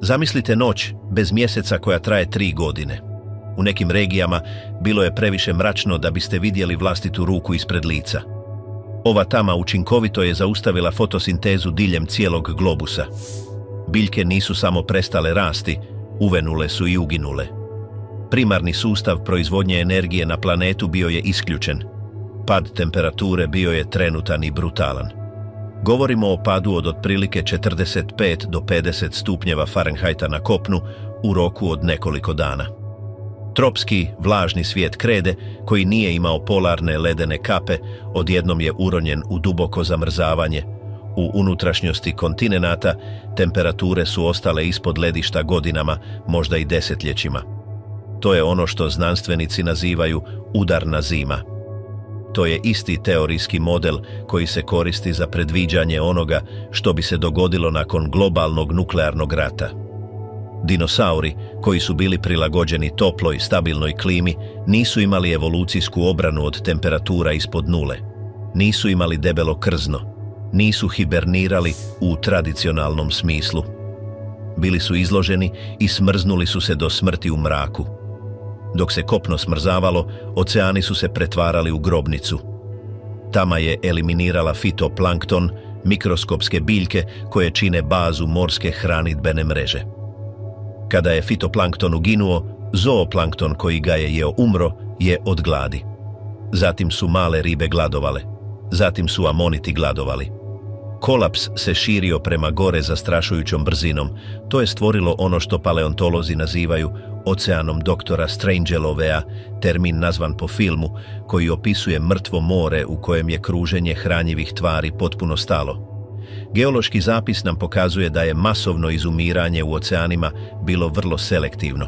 Zamislite noć bez mjeseca koja traje 3 godine. U nekim regijama bilo je previše mračno da biste vidjeli vlastitu ruku ispred lica. Ova tama učinkovito je zaustavila fotosintezu diljem cijelog globusa. Biljke nisu samo prestale rasti, uvenule su i uginule. Primarni sustav proizvodnje energije na planetu bio je isključen. Pad temperature bio je trenutan i brutalan. Govorimo o padu od otprilike 45 do 50 stupnjeva Fahrenheita na kopnu u roku od nekoliko dana. Tropski, vlažni svijet krede, koji nije imao polarne ledene kape, odjednom je uronjen u duboko zamrzavanje. U unutrašnjosti kontinenata temperature su ostale ispod ledišta godinama, možda i desetljećima. To je ono što znanstvenici nazivaju udarna zima. To je isti teorijski model koji se koristi za predviđanje onoga što bi se dogodilo nakon globalnog nuklearnog rata. Dinosauri, koji su bili prilagođeni toploj, stabilnoj klimi, nisu imali evolucijsku obranu od temperatura ispod nule. Nisu imali debelo krzno. Nisu hibernirali u tradicionalnom smislu. Bili su izloženi i smrznuli su se do smrti u mraku. Dok se kopno smrzavalo, oceani su se pretvarali u grobnicu. Tama je eliminirala fitoplankton, mikroskopske biljke koje čine bazu morske hranidbene mreže. Kada je fitoplankton uginuo, zooplankton koji ga je jeo umro je od gladi. Zatim su male ribe gladovale. Zatim su amoniti gladovali. Kolaps se širio prema gore zastrašujućom brzinom. To je stvorilo ono što paleontolozi nazivaju oceanom doktora Strangelovea, termin nazvan po filmu, koji opisuje mrtvo more u kojem je kruženje hranjivih tvari potpuno stalo. Geološki zapis nam pokazuje da je masovno izumiranje u oceanima bilo vrlo selektivno.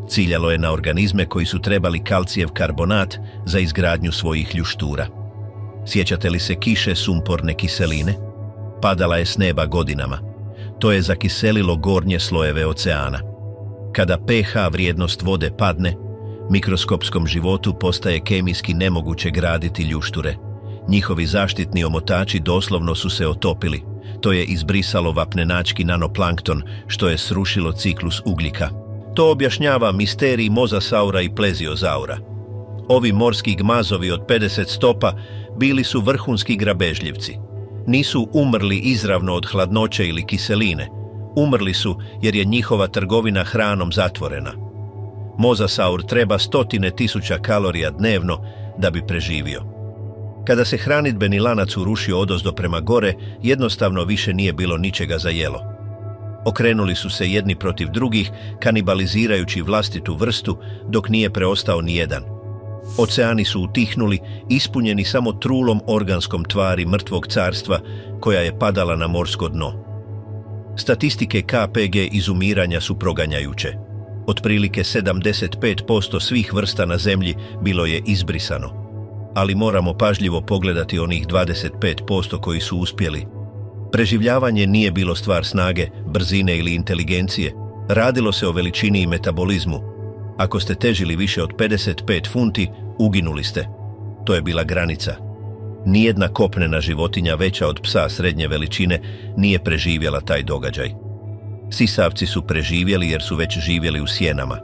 Ciljalo je na organizme koji su trebali kalcijev karbonat za izgradnju svojih ljuštura. Sjećate li se kiše sumporne kiseline? Padala je s neba godinama. To je zakiselilo gornje slojeve oceana. Kada pH vrijednost vode padne, mikroskopskom životu postaje kemijski nemoguće graditi ljušture. Njihovi zaštitni omotači doslovno su se otopili. To je izbrisalo vapnenački nanoplankton, što je srušilo ciklus ugljika. To objašnjava misterij mozasaura i pleziozaura. Ovi morski gmazovi od 50 stopa bili su vrhunski grabežljivci. Nisu umrli izravno od hladnoće ili kiseline. Umrli su jer je njihova trgovina hranom zatvorena. Mozasaur treba 100.000 kalorija dnevno da bi preživio. Kada se hranidbeni lanac urušio odozdo prema gore, jednostavno više nije bilo ničega za jelo. Okrenuli su se jedni protiv drugih, kanibalizirajući vlastitu vrstu, dok nije preostao nijedan. Oceani su utihnuli, ispunjeni samo trulom organskom tvari mrtvog carstva koja je padala na morsko dno. Statistike KPG izumiranja su proganjajuće. Otprilike 75% svih vrsta na zemlji bilo je izbrisano. Ali moramo pažljivo pogledati onih 25% koji su uspjeli. Preživljavanje nije bilo stvar snage, brzine ili inteligencije. Radilo se o veličini i metabolizmu. Ako ste težili više od 55 funti, uginuli ste. To je bila granica. Nijedna kopnena životinja veća od psa srednje veličine nije preživjela taj događaj. Sisavci su preživjeli jer su već živjeli u sjenama.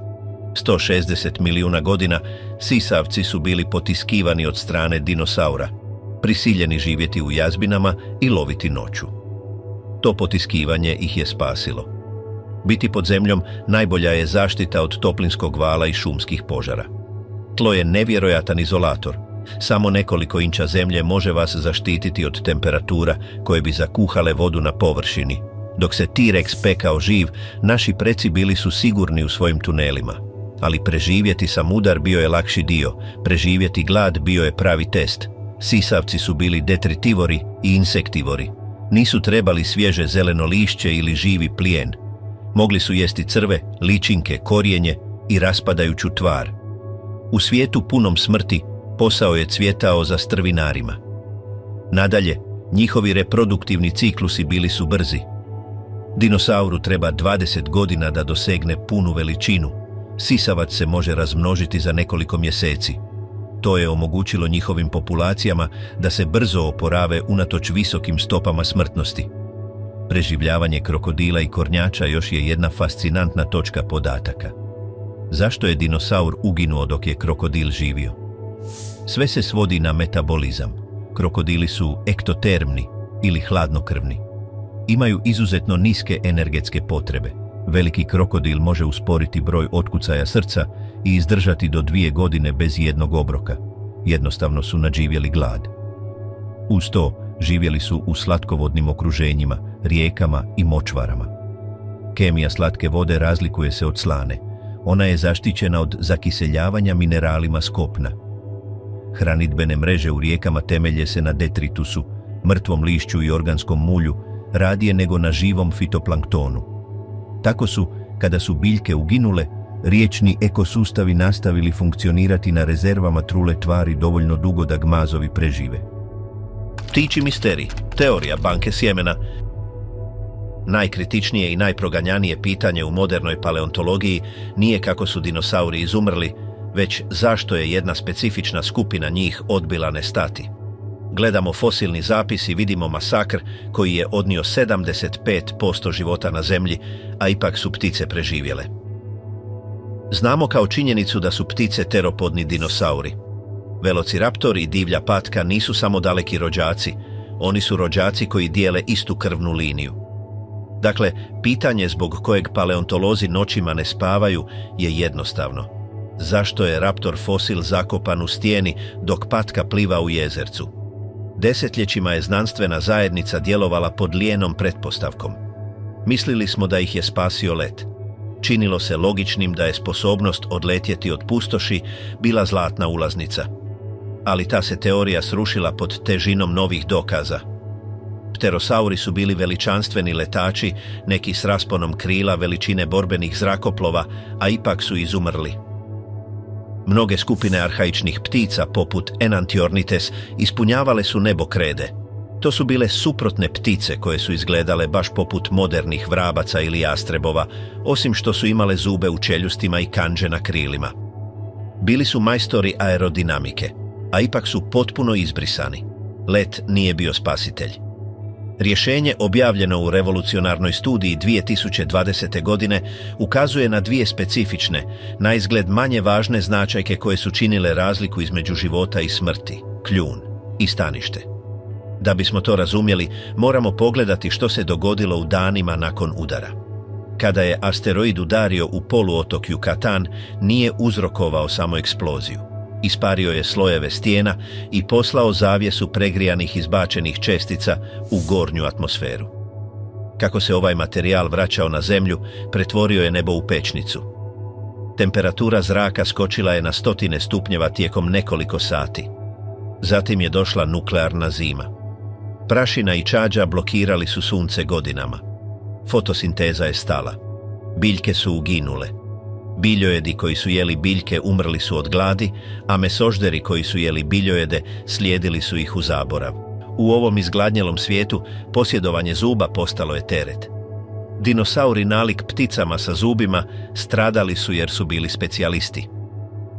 160 milijuna godina sisavci su bili potiskivani od strane dinosaura, prisiljeni živjeti u jazbinama i loviti noću. To potiskivanje ih je spasilo. Biti pod zemljom najbolja je zaštita od toplinskog vala i šumskih požara. Tlo je nevjerojatan izolator. Samo nekoliko inča zemlje može vas zaštititi od temperatura koje bi zakuhale vodu na površini. Dok se T-Rex pekao živ, naši preci bili su sigurni u svojim tunelima. Ali preživjeti sam udar bio je lakši dio, preživjeti glad bio je pravi test. Sisavci su bili detritivori i insektivori. Nisu trebali svježe zeleno lišće ili živi plijen. Mogli su jesti crve, ličinke, korijenje i raspadajuću tvar. U svijetu punom smrti posao je cvjetao za strvinarima. Nadalje, njihovi reproduktivni ciklusi bili su brzi. Dinosauru treba 20 godina da dosegne punu veličinu. Sisavac se može razmnožiti za nekoliko mjeseci. To je omogućilo njihovim populacijama da se brzo oporave unatoč visokim stopama smrtnosti. Preživljavanje krokodila i kornjača još je jedna fascinantna točka podataka. Zašto je dinosaur uginuo dok je krokodil živio? Sve se svodi na metabolizam. Krokodili su ektotermni ili hladnokrvni. Imaju izuzetno niske energetske potrebe. Veliki krokodil može usporiti broj otkucaja srca i izdržati do 2 godine bez jednog obroka. Jednostavno su nadživjeli glad. Uz to, živjeli su u slatkovodnim okruženjima, rijekama i močvarama. Kemija slatke vode razlikuje se od slane. Ona je zaštićena od zakiseljavanja mineralima s kopna. Hranidbene mreže u rijekama temelje se na detritusu, mrtvom lišću i organskom mulju, radije nego na živom fitoplanktonu. Tako su, kada su biljke uginule, riječni ekosustavi nastavili funkcionirati na rezervama trule tvari dovoljno dugo da gmazovi prežive. Ptičji misterij, teorija banke sjemena. Najkritičnije i najproganjanije pitanje u modernoj paleontologiji nije kako su dinosauri izumrli, već zašto je jedna specifična skupina njih odbila nestati. Gledamo fosilni zapis i vidimo masakr koji je odnio 75% života na zemlji, a ipak su ptice preživjele. Znamo kao činjenicu da su ptice teropodni dinosauri. Velociraptor i divlja patka nisu samo daleki rođaci, oni su rođaci koji dijele istu krvnu liniju. Dakle, pitanje zbog kojeg paleontolozi noćima ne spavaju je jednostavno. Zašto je raptor fosil zakopan u stijeni dok patka pliva u jezercu? Desetljećima je znanstvena zajednica djelovala pod lijenom pretpostavkom. Mislili smo da ih je spasio let. Činilo se logičnim da je sposobnost odletjeti od pustoši bila zlatna ulaznica. Ali ta se teorija srušila pod težinom novih dokaza. Pterosauri su bili veličanstveni letači, neki s rasponom krila veličine borbenih zrakoplova, a ipak su izumrli. Mnoge skupine arhaičnih ptica, poput Enantiornites, ispunjavale su nebokrade. To su bile suprotne ptice koje su izgledale baš poput modernih vrabaca ili jastrebova, osim što su imale zube u čeljustima i kandže na krilima. Bili su majstori aerodinamike, a ipak su potpuno izbrisani. Let nije bio spasitelj. Rješenje objavljeno u revolucionarnoj studiji 2020. godine ukazuje na dvije specifične, naizgled manje važne značajke koje su činile razliku između života i smrti, kljun i stanište. Da bismo to razumjeli, moramo pogledati što se dogodilo u danima nakon udara. Kada je asteroid udario u poluotok Yucatan, nije uzrokovao samo eksploziju. Ispario je slojeve stijena i poslao zavjesu pregrijanih izbačenih čestica u gornju atmosferu. Kako se ovaj materijal vraćao na zemlju, pretvorio je nebo u pećnicu. Temperatura zraka skočila je na 100 stupnjeva tijekom nekoliko sati. Zatim je došla nuklearna zima. Prašina i čađa blokirali su sunce godinama. Fotosinteza je stala. Biljke su uginule. Biljojedi koji su jeli biljke umrli su od gladi, a mesožderi koji su jeli biljojede slijedili su ih u zaborav. U ovom izgladnjelom svijetu posjedovanje zuba postalo je teret. Dinosauri nalik pticama sa zubima stradali su jer su bili specijalisti.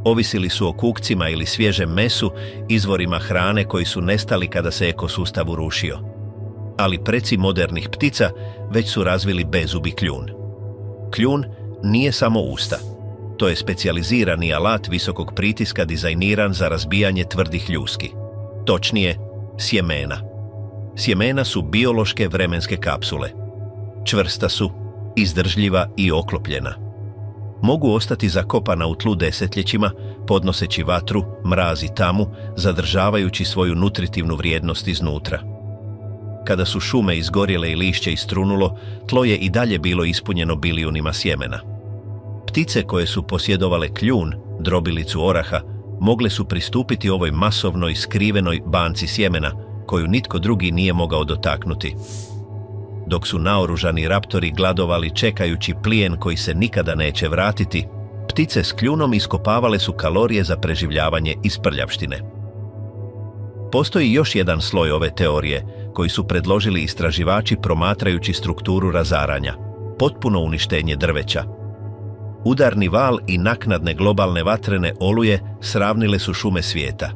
Ovisili su o kukcima ili svježem mesu, izvorima hrane koji su nestali kada se ekosustav urušio. Ali preci modernih ptica već su razvili bezubi kljun. Kljun nije samo usta. To je specijalizirani alat visokog pritiska dizajniran za razbijanje tvrdih ljuski. Točnije, sjemena. Sjemena su biološke vremenske kapsule. Čvrsta su, izdržljiva i oklopljena. Mogu ostati zakopana u tlu desetljećima, podnoseći vatru, mraz i tamu, zadržavajući svoju nutritivnu vrijednost iznutra. Kada su šume izgorjele i lišće istrunulo, tlo je i dalje bilo ispunjeno bilijunima sjemena. Ptice koje su posjedovale kljun, drobilicu oraha, mogle su pristupiti ovoj masovnoj, skrivenoj banci sjemena, koju nitko drugi nije mogao dotaknuti. Dok su naoružani raptori gladovali čekajući plijen koji se nikada neće vratiti, ptice s kljunom iskopavale su kalorije za preživljavanje iz prljavštine. Postoji još jedan sloj ove teorije, koji su predložili istraživači promatrajući strukturu razaranja, potpuno uništenje drveća. Udarni val i naknadne globalne vatrene oluje sravnile su šume svijeta.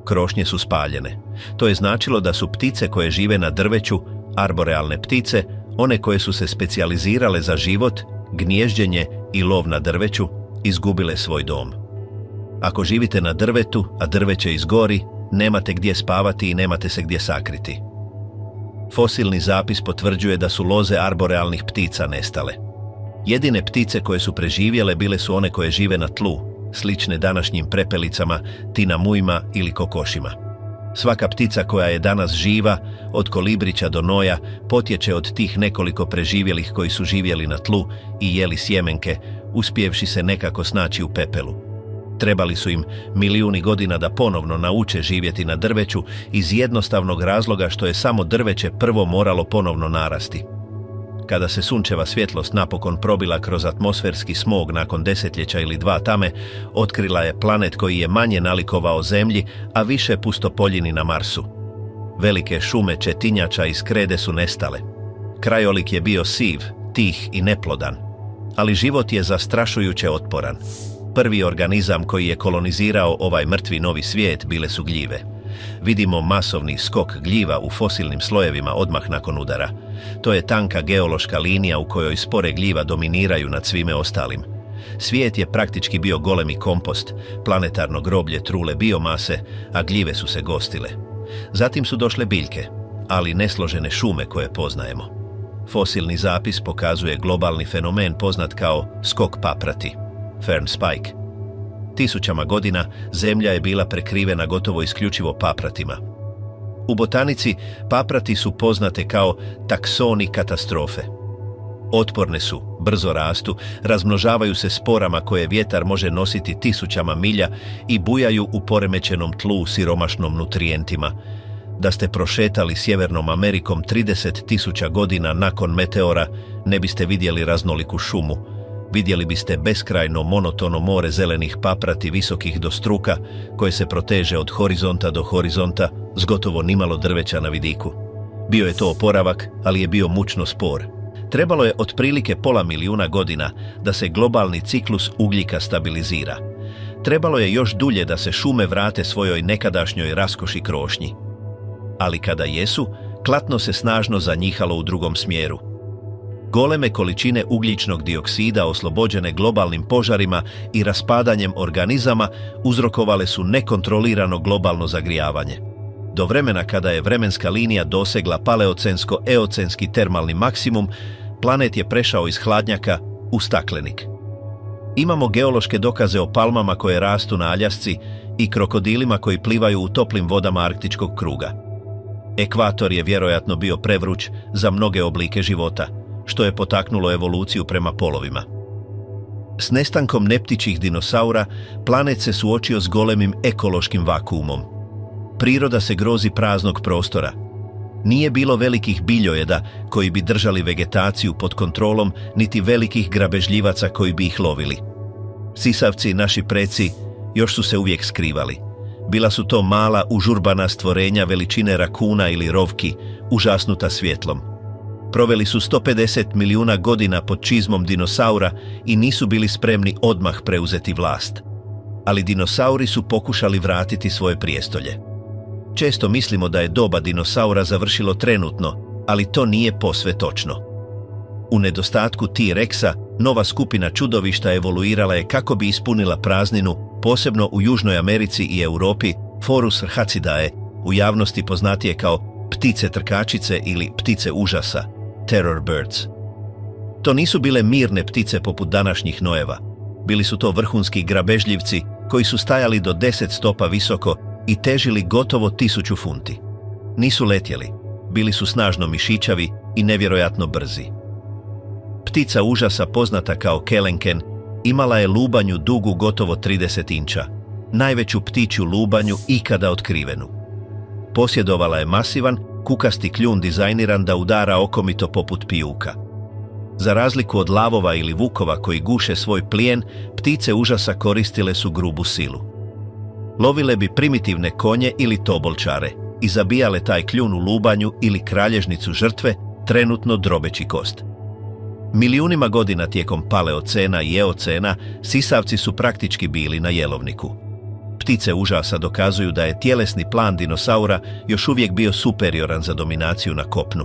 Krošnje su spaljene. To je značilo da su ptice koje žive na drveću, arborealne ptice, one koje su se specijalizirale za život, gnježđenje i lov na drveću, izgubile svoj dom. Ako živite na drvetu, a drveće izgori, nemate gdje spavati i nemate se gdje sakriti. Fosilni zapis potvrđuje da su loze arborealnih ptica nestale. Jedine ptice koje su preživjele bile su one koje žive na tlu, slične današnjim prepelicama, tinamujima ili kokošima. Svaka ptica koja je danas živa, od kolibrića do noja, potječe od tih nekoliko preživjelih koji su živjeli na tlu i jeli sjemenke, uspjevši se nekako snaći u pepelu. Trebali su im milijuni godina da ponovno nauče živjeti na drveću iz jednostavnog razloga što je samo drveće prvo moralo ponovno narasti. Kada se sunčeva svjetlost napokon probila kroz atmosferski smog nakon desetljeća ili dva tame, otkrila je planet koji je manje nalikovao Zemlji, a više pustopoljini na Marsu. Velike šume četinjača iz krede su nestale. Krajolik je bio siv, tih i neplodan, ali život je zastrašujuće otporan. Prvi organizam koji je kolonizirao ovaj mrtvi novi svijet bile su gljive. Vidimo masovni skok gljiva u fosilnim slojevima odmah nakon udara. To je tanka geološka linija u kojoj spore gljiva dominiraju nad svime ostalim. Svijet je praktički bio golemi kompost, planetarno groblje trule biomase, a gljive su se gostile. Zatim su došle biljke, ali nesložene šume koje poznajemo. Fosilni zapis pokazuje globalni fenomen poznat kao skok paprati, fern spike. Tisućama godina Zemlja je bila prekrivena gotovo isključivo papratima. U botanici paprati su poznate kao taksoni katastrofe. Otporne su, brzo rastu, razmnožavaju se sporama koje vjetar može nositi tisućama milja i bujaju u poremećenom tlu siromašnom nutrijentima. Da ste prošetali Sjevernom Amerikom 30.000 godina nakon meteora, ne biste vidjeli raznoliku šumu. Vidjeli biste beskrajno monotono more zelenih paprati visokih do struka, koje se proteže od horizonta do horizonta s gotovo nimalo drveća na vidiku. Bio je to oporavak, ali je bio mučno spor. Trebalo je otprilike pola milijuna godina da se globalni ciklus ugljika stabilizira. Trebalo je još dulje da se šume vrate svojoj nekadašnjoj raskoši krošnji. Ali kada jesu, klatno se snažno zanjihalo u drugom smjeru. Goleme količine ugljičnog dioksida oslobođene globalnim požarima i raspadanjem organizama uzrokovale su nekontrolirano globalno zagrijavanje. Do vremena kada je vremenska linija dosegla paleocensko-eocenski termalni maksimum, planet je prešao iz hladnjaka u staklenik. Imamo geološke dokaze o palmama koje rastu na Aljasci i krokodilima koji plivaju u toplim vodama arktičkog kruga. Ekvator je vjerojatno bio prevruć za mnoge oblike života, što je potaknulo evoluciju prema polovima. S nestankom neptičih dinosaura, planet se suočio s golemim ekološkim vakuumom. Priroda se grozi praznog prostora. Nije bilo velikih biljojeda koji bi držali vegetaciju pod kontrolom, niti velikih grabežljivaca koji bi ih lovili. Sisavci, naši preci, još su se uvijek skrivali. Bila su to mala, užurbana stvorenja veličine rakuna ili rovki, užasnuta svjetlom. Proveli su 150 milijuna godina pod čizmom dinosaura i nisu bili spremni odmah preuzeti vlast. Ali dinosauri su pokušali vratiti svoje prijestolje. Često mislimo da je doba dinosaura završilo trenutno, ali to nije posve točno. U nedostatku T-Rexa, nova skupina čudovišta evoluirala je kako bi ispunila prazninu, posebno u Južnoj Americi i Europi, Forus rhacidae, u javnosti poznatije kao ptice trkačice ili ptice užasa, terror birds. To nisu bile mirne ptice poput današnjih nojeva. Bili su to vrhunski grabežljivci koji su stajali do 10 stopa visoko i težili gotovo 1000 funti. Nisu letjeli, bili su snažno mišićavi i nevjerojatno brzi. Ptica užasa poznata kao kelenken imala je lubanju dugu gotovo 30 inča, najveću ptičju lubanju ikada otkrivenu. Posjedovala je masivan, kukasti kljun dizajniran da udara okomito poput pijuka. Za razliku od lavova ili vukova koji guše svoj plijen, ptice užasa koristile su grubu silu. Lovile bi primitivne konje ili tobolčare i zabijale taj kljun u lubanju ili kralježnicu žrtve, trenutno drobeći kost. Milijunima godina tijekom paleocena i eocena sisavci su praktički bili na jelovniku. Ptice užasa dokazuju da je tjelesni plan dinosaura još uvijek bio superioran za dominaciju na kopnu.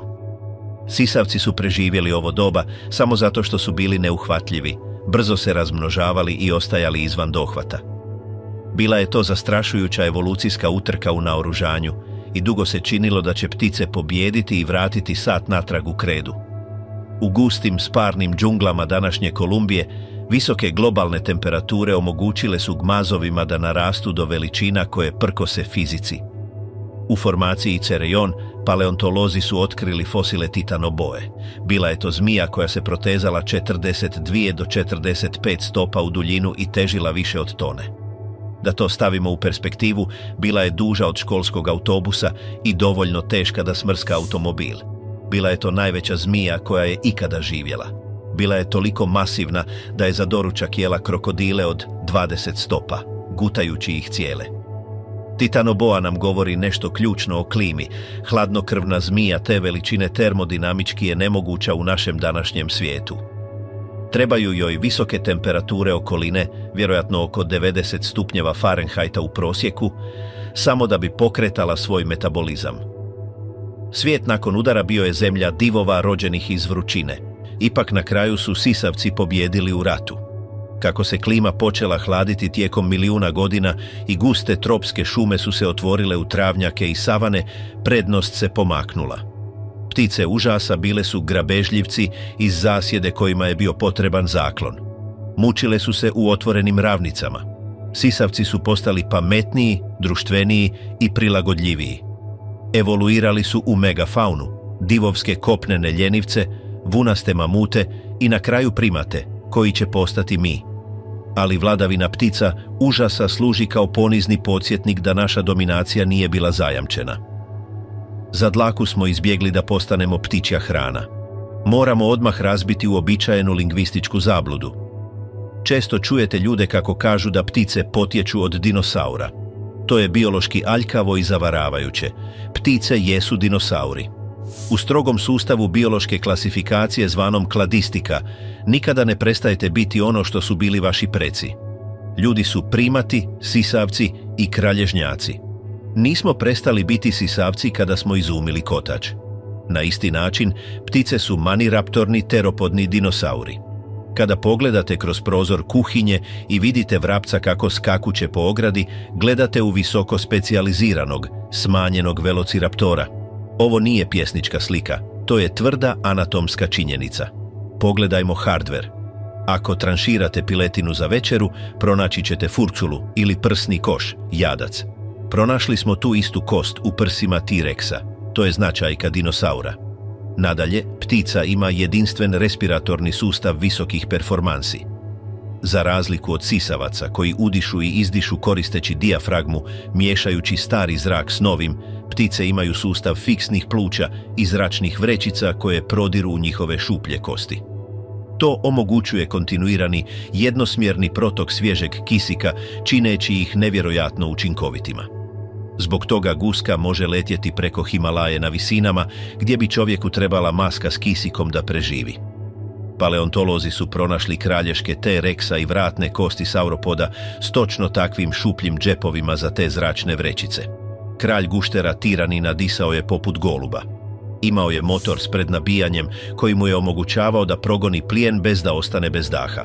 Sisavci su preživjeli ovo doba samo zato što su bili neuhvatljivi, brzo se razmnožavali i ostajali izvan dohvata. Bila je to zastrašujuća evolucijska utrka u naoružanju i dugo se činilo da će ptice pobijediti i vratiti sat natrag u kredu. U gustim, sparnim džunglama današnje Kolumbije, visoke globalne temperature omogućile su gmazovima da narastu do veličina koje prkose fizici. U formaciji Cerejón paleontolozi su otkrili fosile titanoboe. Bila je to zmija koja se protezala 42 do 45 stopa u duljinu i težila više od tone. Da to stavimo u perspektivu, bila je duža od školskog autobusa i dovoljno teška da smrska automobil. Bila je to najveća zmija koja je ikada živjela. Bila je toliko masivna da je za doručak jela krokodile od 20 stopa, gutajući ih cijele. Titanoboa nam govori nešto ključno o klimi. Hladnokrvna zmija te veličine termodinamički je nemoguća u našem današnjem svijetu. Trebaju joj visoke temperature okoline, vjerojatno oko 90 stupnjeva Fahrenheita u prosjeku, samo da bi pokretala svoj metabolizam. Svijet nakon udara bio je zemlja divova rođenih iz vrućine. Ipak na kraju su sisavci pobijedili u ratu. Kako se klima počela hladiti tijekom milijuna godina i guste tropske šume su se otvorile u travnjake i savane, prednost se pomaknula. Ptice užasa bile su grabežljivci iz zasjede kojima je bio potreban zaklon. Mučile su se u otvorenim ravnicama. Sisavci su postali pametniji, društveniji i prilagodljiviji. Evoluirali su u megafaunu, divovske kopnene ljenivce, vunaste mamute i na kraju primate, koji će postati mi. Ali vladavina ptica užasa služi kao ponizni podsjetnik da naša dominacija nije bila zajamčena. Za dlaku smo izbjegli da postanemo ptičja hrana. Moramo odmah razbiti uobičajenu lingvističku zabludu. Često čujete ljude kako kažu da ptice potječu od dinosaura. To je biološki aljkavo i zavaravajuće. Ptice jesu dinosauri. U strogom sustavu biološke klasifikacije zvanom kladistika nikada ne prestajete biti ono što su bili vaši preci. Ljudi su primati, sisavci i kralježnjaci. Nismo prestali biti sisavci kada smo izumili kotač. Na isti način, ptice su maniraptorni teropodni dinosauri. Kada pogledate kroz prozor kuhinje i vidite vrapca kako skakuće po ogradi, gledate u visoko specijaliziranog, smanjenog velociraptora. Ovo nije pjesnička slika, to je tvrda anatomska činjenica. Pogledajmo hardver. Ako tranširate piletinu za večeru, pronaći ćete furculu ili prsni koš, jadac. Pronašli smo tu istu kost u prsima T-rexa. To je značajka dinosaura. Nadalje, ptica ima jedinstven respiratorni sustav visokih performansi. Za razliku od sisavaca koji udišu i izdišu koristeći dijafragmu, miješajući stari zrak s novim, ptice imaju sustav fiksnih pluća i zračnih vrećica koje prodiru u njihove šuplje kosti. To omogućuje kontinuirani, jednosmjerni protok svježeg kisika, čineći ih nevjerojatno učinkovitima. Zbog toga guska može letjeti preko Himalaje na visinama, gdje bi čovjeku trebala maska s kisikom da preživi. Paleontolozi su pronašli kralješke T-rexa i vratne kosti sauropoda s točno takvim šupljim džepovima za te zračne vrećice. Kralj guštera tiranina disao je poput goluba. Imao je motor s prednabijanjem koji mu je omogućavao da progoni plijen bez da ostane bez daha.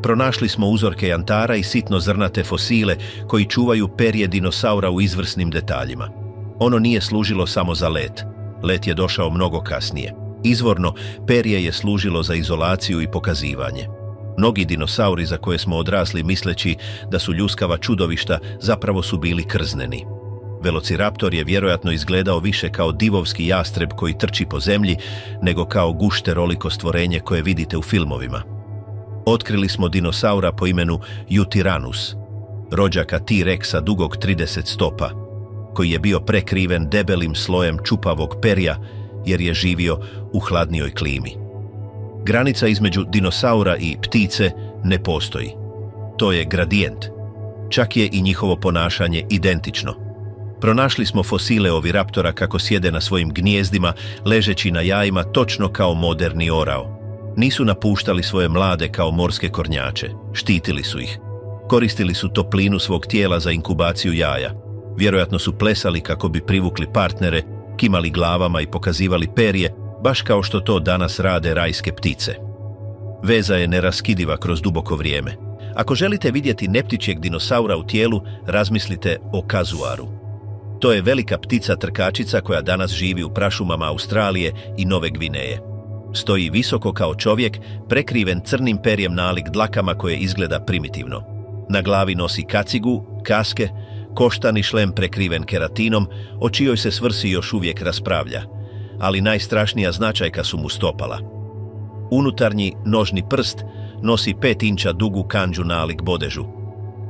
Pronašli smo uzorke jantara i sitno zrnate fosile koji čuvaju perje dinosaura u izvrsnim detaljima. Ono nije služilo samo za let. Let je došao mnogo kasnije. Izvorno, perje je služilo za izolaciju i pokazivanje. Mnogi dinosauri za koje smo odrasli misleći da su ljuskava čudovišta zapravo su bili krzneni. Velociraptor je vjerojatno izgledao više kao divovski jastreb koji trči po zemlji, nego kao gušteroliko stvorenje koje vidite u filmovima. Otkrili smo dinosaura po imenu Yutyrannus, rođaka T-rexa dugog 30 stopa, koji je bio prekriven debelim slojem čupavog perja jer je živio u hladnijoj klimi. Granica između dinosaura i ptice ne postoji. To je gradijent. Čak je i njihovo ponašanje identično. Pronašli smo fosile oviraptora kako sjede na svojim gnjezdima, ležeći na jajima točno kao moderni orao. Nisu napuštali svoje mlade kao morske kornjače, štitili su ih. Koristili su toplinu svog tijela za inkubaciju jaja. Vjerojatno su plesali kako bi privukli partnere, kimali glavama i pokazivali perje, baš kao što to danas rade rajske ptice. Veza je neraskidiva kroz duboko vrijeme. Ako želite vidjeti neptičjeg dinosaura u tijelu, razmislite o kazuaru. To je velika ptica trkačica koja danas živi u prašumama Australije i Nove Gvineje. Stoji visoko kao čovjek, prekriven crnim perjem nalik dlakama koje izgleda primitivno. Na glavi nosi kacigu, kaske, koštani šlem prekriven keratinom, o čijoj se svrsi još uvijek raspravlja, ali najstrašnija značajka su mu stopala. Unutarnji nožni prst nosi 5 inča dugu kandžu nalik bodežu.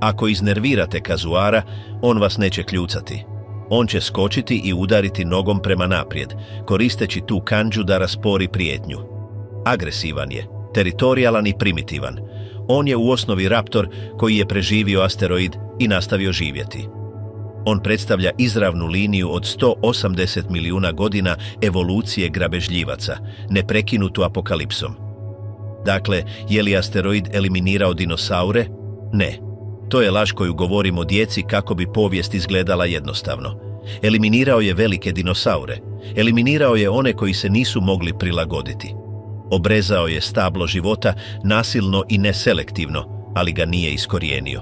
Ako iznervirate kazuara, on vas neće kljucati. On će skočiti i udariti nogom prema naprijed, koristeći tu kandžu da raspori prijetnju. Agresivan je, teritorijalan i primitivan. On je u osnovi raptor koji je preživio asteroid i nastavio živjeti. On predstavlja izravnu liniju od 180 milijuna godina evolucije grabežljivaca, neprekinutu apokalipsom. Dakle, je li asteroid eliminirao dinosaure? Ne. To je laž koju govorimo djeci kako bi povijest izgledala jednostavno. Eliminirao je velike dinosaure. Eliminirao je one koji se nisu mogli prilagoditi. Obrezao je stablo života nasilno i neselektivno, ali ga nije iskorijenio.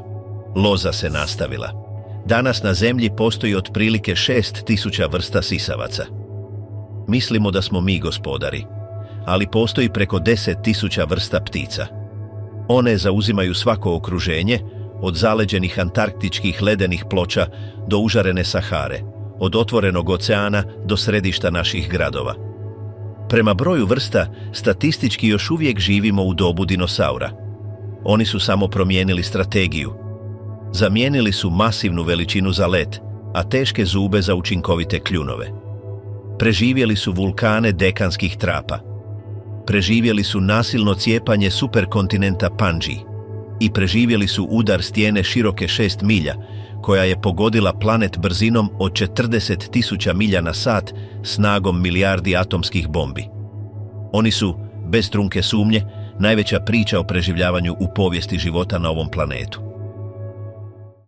Loza se nastavila. Danas na Zemlji postoji otprilike 6000 vrsta sisavaca. Mislimo da smo mi gospodari, ali postoji preko 10.000 vrsta ptica. One zauzimaju svako okruženje, od zaleđenih antarktičkih ledenih ploča do užarene Sahare, od otvorenog oceana do središta naših gradova. Prema broju vrsta, statistički još uvijek živimo u dobu dinosaura. Oni su samo promijenili strategiju. Zamijenili su masivnu veličinu za let, a teške zube za učinkovite kljunove. Preživjeli su vulkane dekanskih trapa. Preživjeli su nasilno cijepanje superkontinenta Panđi. I preživjeli su udar stijene široke 6 milja, koja je pogodila planet brzinom od 40.000 milja na sat snagom milijardi atomskih bombi. Oni su, bez trunke sumnje, najveća priča o preživljavanju u povijesti života na ovom planetu.